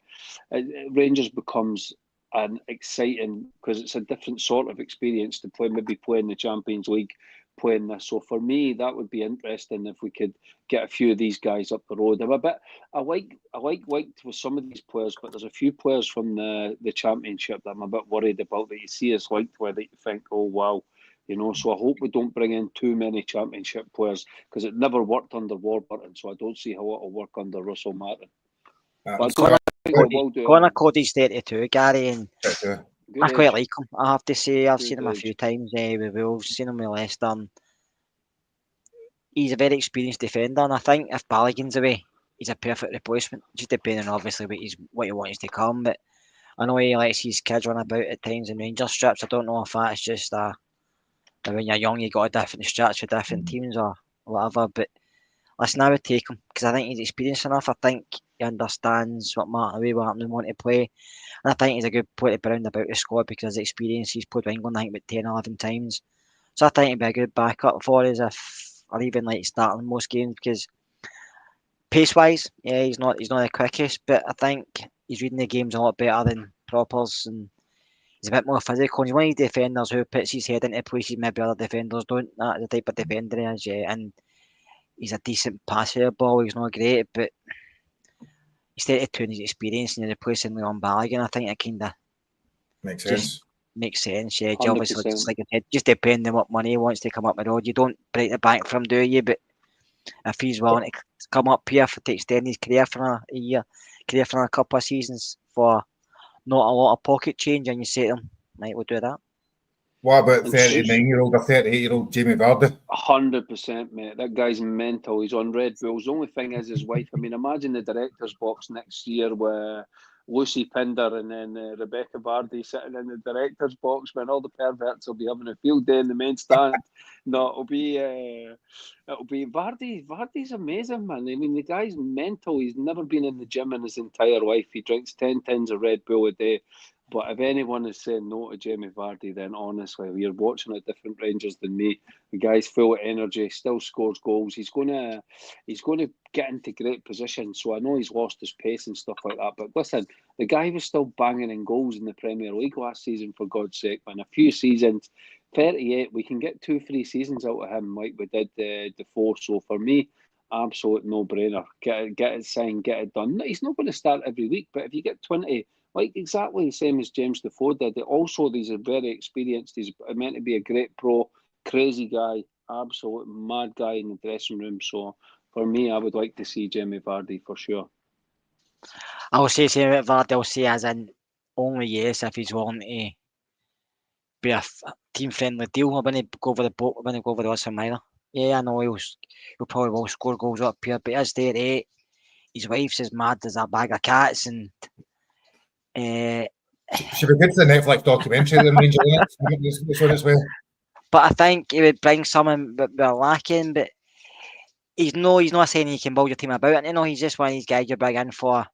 Rangers becomes an exciting, because it's a different sort of experience to play in the Champions League, playing this. So for me, that would be interesting if we could get a few of these guys up the road. I like with some of these players, but there's a few players from the Championship that I'm a bit worried about, that you see as liked where that you think, oh wow, so I hope we don't bring in too many Championship players, because it never worked under Warburton, so I don't see how it'll work under Russell Martin. But I think it will do. Connor Cody's 32, Gary, and I quite like him, I have to say. I've seen him a few times with Wolves, seen him with Leicester. He's a very experienced defender, and I think if Balogun's away, he's a perfect replacement, just depending obviously what he wants to come. But I know he likes his kids run about at times in Rangers strips. I don't know if that's just when you're young you got a different strips for different teams or whatever. But listen, I would take him because I think he's experienced enough. I think he understands what Martin want to play. And I think he's a good player to bring about the squad because of his experience. He's played for England, I think, about 10, 11 times. So I think he'd be a good backup for us, or even like starting most games, because pace-wise, yeah, he's not the quickest, but I think he's reading the games a lot better than Proppers, and he's a bit more physical. And he's one of these defenders who puts his head into places maybe other defenders don't. That's the type of defender he is, yeah. And he's a decent passer of the ball. He's not great, but he's 32 and his experience, and you're replacing Leon Balogun. I think it kind of makes sense. Makes sense, yeah. 100%. Obviously, just like I said, just depending on what money he wants to come up the road. You don't break the bank for him, do you? But if he's willing to come up here to extend his career for a year, for a couple of seasons for not a lot of pocket change, and you say to him, right, we'll do that. What about 39-year-old or 38-year-old Jamie Vardy? 100%, mate. That guy's mental. He's on Red Bulls. The only thing is his wife. I mean, imagine the director's box next year with Lucy Pinder and then Rebecca Vardy sitting in the director's box, when all the perverts will be having a field day in the main stand. No, it'll be Vardy. Vardy's amazing, man. I mean, the guy's mental. He's never been in the gym in his entire life. He drinks 10 tins of Red Bull a day. But if anyone is saying no to Jamie Vardy, then honestly, you're watching at different Rangers than me. The guy's full of energy, still scores goals. He's going to get into great positions. So I know he's lost his pace and stuff like that. But listen, the guy was still banging in goals in the Premier League last season, for God's sake, man. A few seasons, 38. We can get 2-3 seasons out of him like we did Defoe. So for me, absolute no-brainer. Get it signed, get it done. He's not going to start every week, but if you get 20. Like exactly the same as James Defoe did. Also, he's a very experienced. He's meant to be a great pro, crazy guy, absolute mad guy in the dressing room. So for me, I would like to see Jamie Vardy for sure. I'll say same about Vardy. I'll say as in only yes if he's willing to be a team-friendly deal. I wouldn't go over the boat. I wouldn't go over the odds for him either. Yeah, I know he'll probably will score goals up here, but as 38, his wife's as mad as a bag of cats, and should be good for the Netflix documentary. The Rangers, this one as well. But I think he would bring something that we're lacking. But he's not saying you can build your team about it. He's just one of these guys you bring in for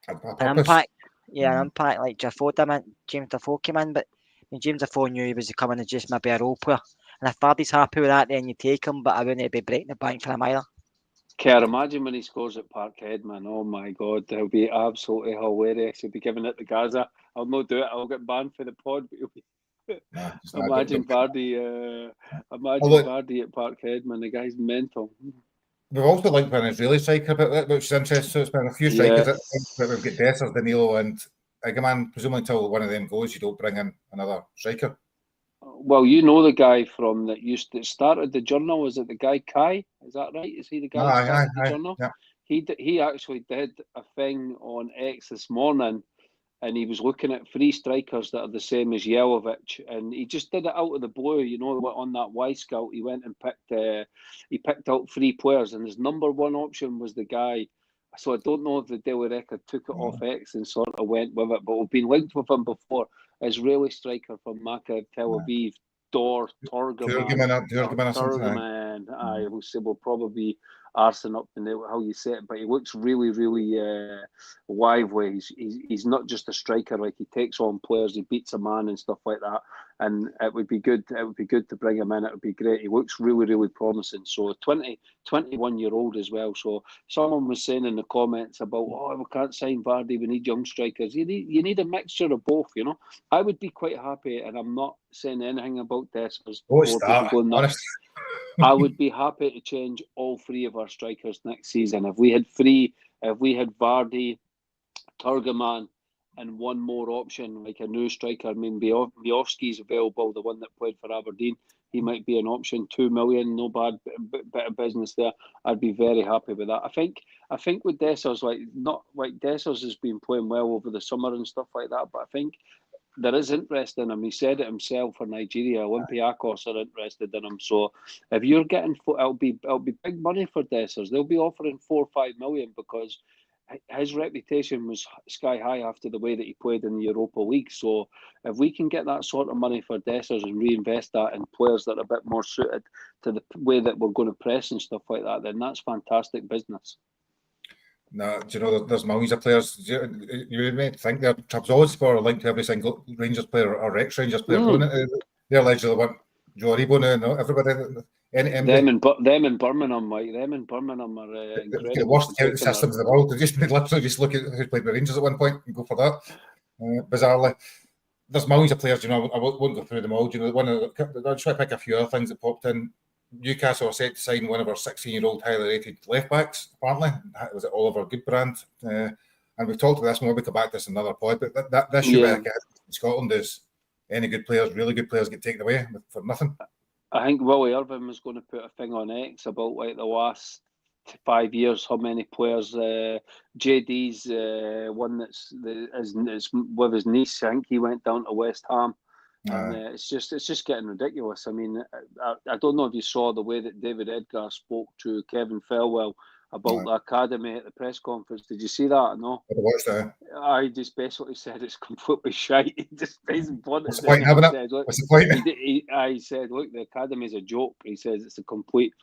an impact. Yeah, an impact like James Defoe came in, but James Defoe knew he was coming as just maybe a role player. And if Vardy's happy with that, then you take him. But I wouldn't be breaking the bank for him either. Care, imagine when he scores at Parkhead, man. Oh my God, it'll be absolutely hilarious. He'll be giving it to Gaza. I'll not do it. I'll get banned for the pod. But imagine Vardy. Vardy at Parkhead, man. The guy's mental. We've also linked an Israeli striker about that, which is interesting. So it's been a few strikers that we've got Dessers, Danilo, and Egeman. Presumably until one of them goes, you don't bring in another striker. Well, you know the guy from that started the Journal. Is it the guy Kai? Is that right? Is he the guy that started the Journal? Yeah. He actually did a thing on X this morning, and he was looking at 3 strikers that are the same as Jelavic, and he just did it out of the blue. On that Y Scout, he went and picked out 3 players, and his number 1 option was the guy. So I don't know if the Daily Record took it off X and sort of went with it, but we've been linked with him before. Israeli striker from Maccabi Tel Aviv, Dor Turgeman. We'll probably be arsing up how you say it, but he looks really, really lively. He's not just a striker; like he takes on players, he beats a man and stuff like that. And it would be good. It would be good to bring him in. It would be great. He looks really, really promising. So 21-year-old as well. So someone was saying in the comments about, we can't sign Vardy. We need young strikers. You need a mixture of both. I would be quite happy, and I'm not saying anything about Dessers. I would be happy to change all three of our strikers next season. If we had Vardy, Turgaman, and one more option, like a new striker. I mean, Miovski's available, the one that played for Aberdeen. He might be an option. 2 million, no bad bit of business there. I'd be very happy with that. I think with Dessers, Dessers has been playing well over the summer and stuff like that, but I think there is interest in him. He said it himself for Nigeria. Olympiacos are interested in him. So if you're getting, it'll be big money for Dessers. They'll be offering 4 or 5 million because his reputation was sky high after the way that he played in the Europa League. So if we can get that sort of money for Dessers and reinvest that in players that are a bit more suited to the way that we're going to press and stuff like that, then that's fantastic business. No, do you know there's millions of players? You may think they're Trabzonspor are linked to every single Rangers player or ex-Rangers player. They're allegedly want Joe Aribo now. No, everybody. Them in Birmingham, Mike. Them in Birmingham are incredible. The worst accounting systems in the world. They just literally just look at who played with Rangers at one point and go for that. Bizarrely, there's millions of players. You know, I won't go through them all. You know, I'll try to pick a few other things that popped in. Newcastle are set to sign one of our 16-year-old highly rated left backs. Apparently, was it Oliver Goodbrand? And we've talked about this. Maybe we'll come back to this in another point. But that issue in Scotland is any good players, really good players, get taken away for nothing. I think Willie Irvin was going to put a thing on X about like the last 5 years, how many players. JD's one that's with his niece. I think he went down to West Ham, and it's just getting ridiculous. I mean, I don't know if you saw the way that David Edgar spoke to Kevin Felwell about the academy at the press conference. Did you see that? No. I watched that. I just basically said it's completely shite. He just basically What's the point having it? What's the point? He said, look, the academy is a joke. He says it's a complete.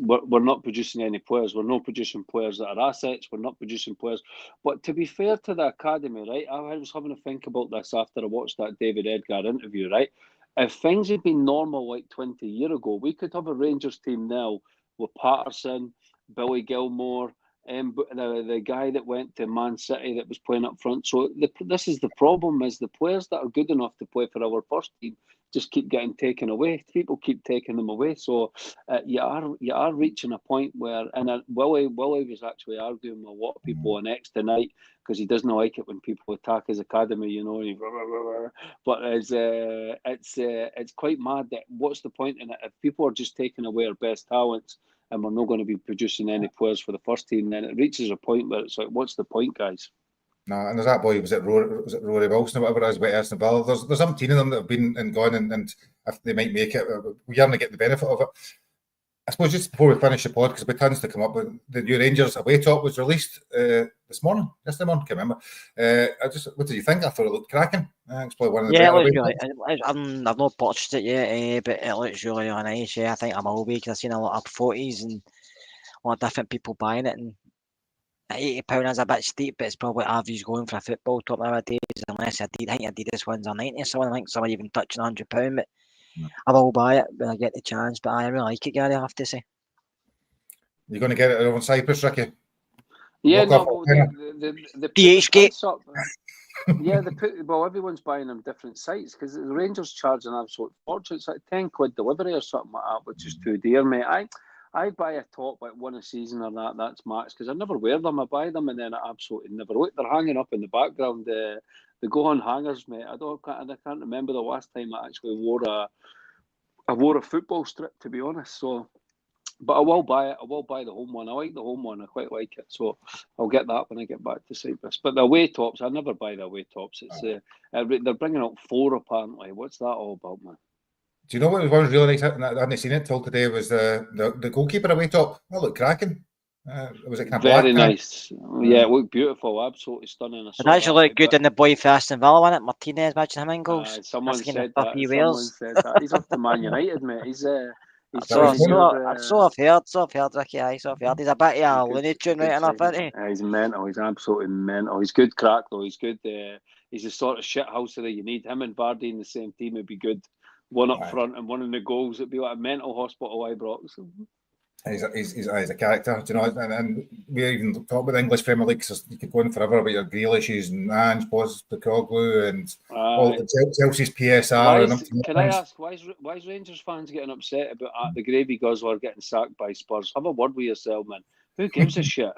We're not producing any players. We're not producing players that are assets. We're not producing players. But to be fair to the academy, right? I was having to think about this after I watched that David Edgar interview, right? If things had been normal like 20 years ago, we could have a Rangers team now with Patterson, Billy Gilmore, the guy that went to Man City that was playing up front. So this is the problem: is the players that are good enough to play for our first team just keep getting taken away. People keep taking them away. So you are reaching a point where, and Willie was actually arguing with a lot of people on X tonight because he doesn't like it when people attack his academy, you know. But it's quite mad that what's the point in it if people are just taking away our best talents and we're not going to be producing any players for the first team? Then it reaches a point where it's like, what's the point, guys? No, and there's that boy, was it Rory Wilson or whatever it is, with Aston Villa. There's 17 of them that have been and gone, and if they might make it, we haven't get the benefit of it. I suppose just before we finish the pod, because it tends to come up, the new Rangers away top was released yesterday morning, can't remember. What did you think? I thought it looked cracking. It's probably one of the better. I've not purchased it yet, but it looks really, really nice. Yeah, I think I will be because I've seen a lot of photos and a lot of different people buying it, and £80 is a bit steep, but it's probably average going for a football top nowadays. Unless I think Adidas ones are 90 or something. I think some are even touching £100, but I will buy it when I get the chance. But I really like it, Gary, I have to say. You're going to get it over in Cyprus, Ricky? Yeah, the PHK. Everyone's buying them different sites because the Rangers charge an absolute fortune. It's like £10 delivery or something like that, which is too dear, mate. I buy a top like one a season or that's max because I never wear them. I buy them and then I absolutely never look. They're hanging up in the background. They go on hangers, mate. I can't remember the last time I actually wore a football strip, to be honest. So, but I will buy it. I will buy the home one. I like the home one. I quite like it. So I'll get that when I get back to Cyprus. But the away tops, I never buy the away tops. It's they're bringing out 4 apparently. What's that all about, man? Do you know what was really nice? I hadn't seen it till today. Was the goalkeeper away top? That looked cracking. Was it kind of very black? Nice. Yeah, it looked beautiful. Absolutely stunning. It actually looked good in the boy for Aston Villa, wasn't it? Martinez matching him in goals. Someone said that. He's off to Man United, mate. He's so I've heard, Ricky. He's a bit of a Looney Tune, right enough, isn't he? He's mental. He's absolutely mental. He's good crack though. He's good. He's the sort of shit houser that you need. Him and Vardy in the same team would be good. One up front and one in the goals. It'd be like a mental hospital, Ibrox. He's a character, do you know, and we even talk about the English Premier League because you could go on forever about your Grealishes and Ange, Postecoglou, and all the Chelsea's PSR. Can I ask why is Rangers fans getting upset about the Gravy Guzzler getting sacked by Spurs? Have a word with yourself, man. Who gives a shit?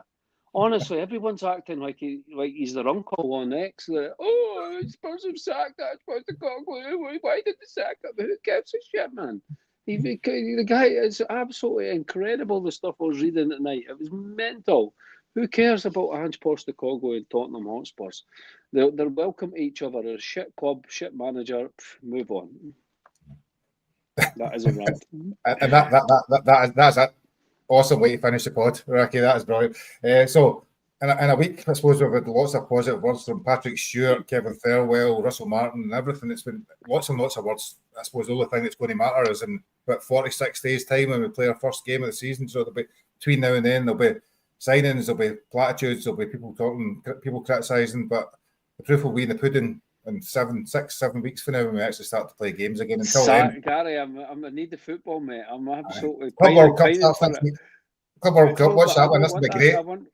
Honestly, everyone's acting like he's their uncle on X. Spurs have sacked that Postecoglou. Why did they sack him? Who gives a shit, man? The guy is absolutely incredible. The stuff I was reading at night, it was mental. Who cares about Ange Postecoglou and Tottenham Hotspurs? They're welcome to each other. They're a shit club, shit manager. Move on. That is a rant. And that's an awesome way to finish the pod, Ricky. That is brilliant. So in a week, I suppose we've had lots of positive words from Patrick Stewart, Kevin Thirlwell, Russell Martin, and everything. It's been lots and lots of words. I suppose the only thing that's going to matter is in about 46 days' time when we play our first game of the season. So there'll be between now and then there'll be signings, there'll be platitudes, there'll be people talking, people criticising, but the proof will be in the pudding in 7 weeks from now when we actually start to play games again. Until then, Gary, I need the football, mate. I'm absolutely Club World Cup. Club World Cup. Watch that one. That's gonna be great. I want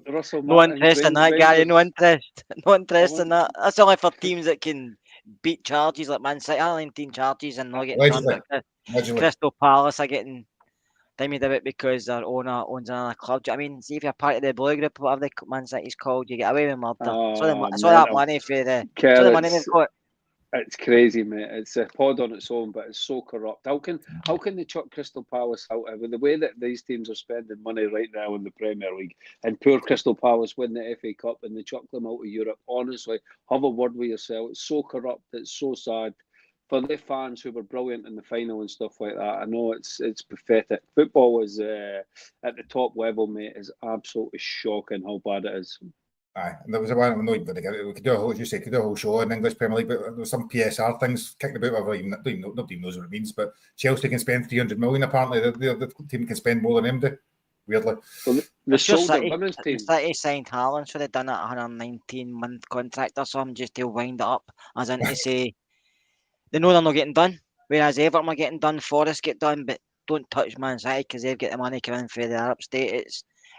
Russell No Martin. interest in that, Gary. No interest. No interest in that. That's only for teams that can beat charges like Man City. I think team charges and not getting done. Crystal Palace are getting dimmied a bit because their owner owns another club. Do you know what I mean? See if you're part of the blue group, whatever the Man City's called, you get away with murder. So that money for the money they've got. It's crazy, mate. It's a pod on its own, but it's so corrupt. How can they chuck Crystal Palace out with the way that these teams are spending money right now in the Premier League, and poor Crystal Palace win the FA Cup and they chuck them out of Europe? Honestly, have a word with yourself. It's so corrupt. It's so sad for the fans who were brilliant in the final and stuff like that. I know it's pathetic. Football is at the top level, mate. Is absolutely shocking how bad it is. Aye, and there was a one. We could do a whole, as you say, could do a whole show in English Premier League, but there was some PSR things kicking about. Nobody knows what it means. But Chelsea can spend 300 million. Apparently, the team can spend more than them. Weirdly, well, the women's team. City signed Haaland, so they've done a 119-month contract or something just to wind it up, as in to say they know they're not getting done. Whereas Everton are getting done, Forest get done, but don't touch Man City because they've got the money coming from the Arab state.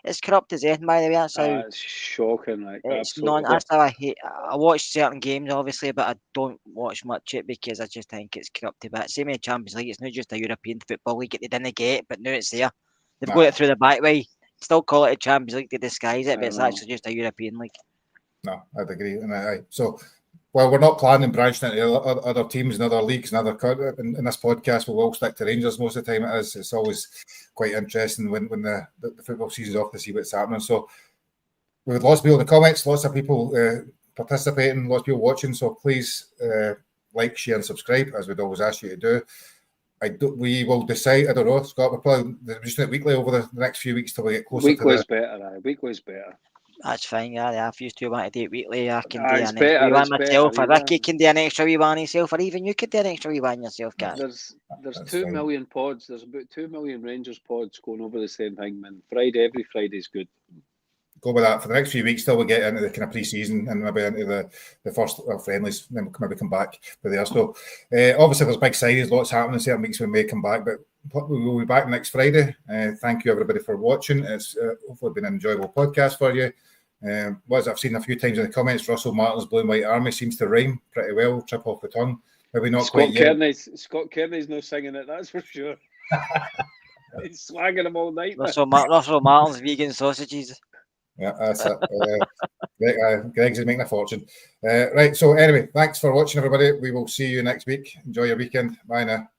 It's corrupt as anything, by the way. That's how it's shocking. It's that's how I hate. I watch certain games, obviously, but I don't watch much of it because I just think it's corrupt a bit. Same with Champions League. It's not just a European football league that they didn't get, but now it's there. They've got it through the back way. Still call it a Champions League to disguise it, but it's actually just a European league. No, I'd agree. And so, well, we're not planning branching into other teams and other leagues and other in this podcast. We'll all stick to Rangers most of the time. It's always quite interesting when the football season's off to see what's happening. So we've lots of people in the comments, lots of people participating, lots of people watching. So please like, share, and subscribe, as we'd always ask you to do. We will decide. I don't know, Scott. We're probably just doing it weekly over the next few weeks till we get closer. Weekly's better. Weekly's better. That's fine, yeah. If you two want to do it weekly, I can do an extra wee one myself. Or Ricky can do an extra wee one himself, or even you could do an extra wee one yourself, Gary. There's 2 million pods. There's about 2 million Rangers pods going over the same thing, man. Every Friday's good. Go with that for the next few weeks till we get into the kind of pre-season and maybe into the first friendlies, then we'll maybe come back with there. So obviously there's big signings, lots happening. Certain weeks we may come back, but we will be back next Friday. Thank you everybody for watching. It's hopefully been an enjoyable podcast for you. As I've seen a few times in the comments, Russell Martin's Blue and White Army seems to rhyme pretty well, trip off the tongue. Maybe not quite yet. Scott Kearney's no singing it, that's for sure. He's slagging them all night. Russell Martin's vegan sausages. Yeah, that's it. Greg's is making a fortune. Right, so anyway, thanks for watching, everybody. We will see you next week. Enjoy your weekend. Bye now.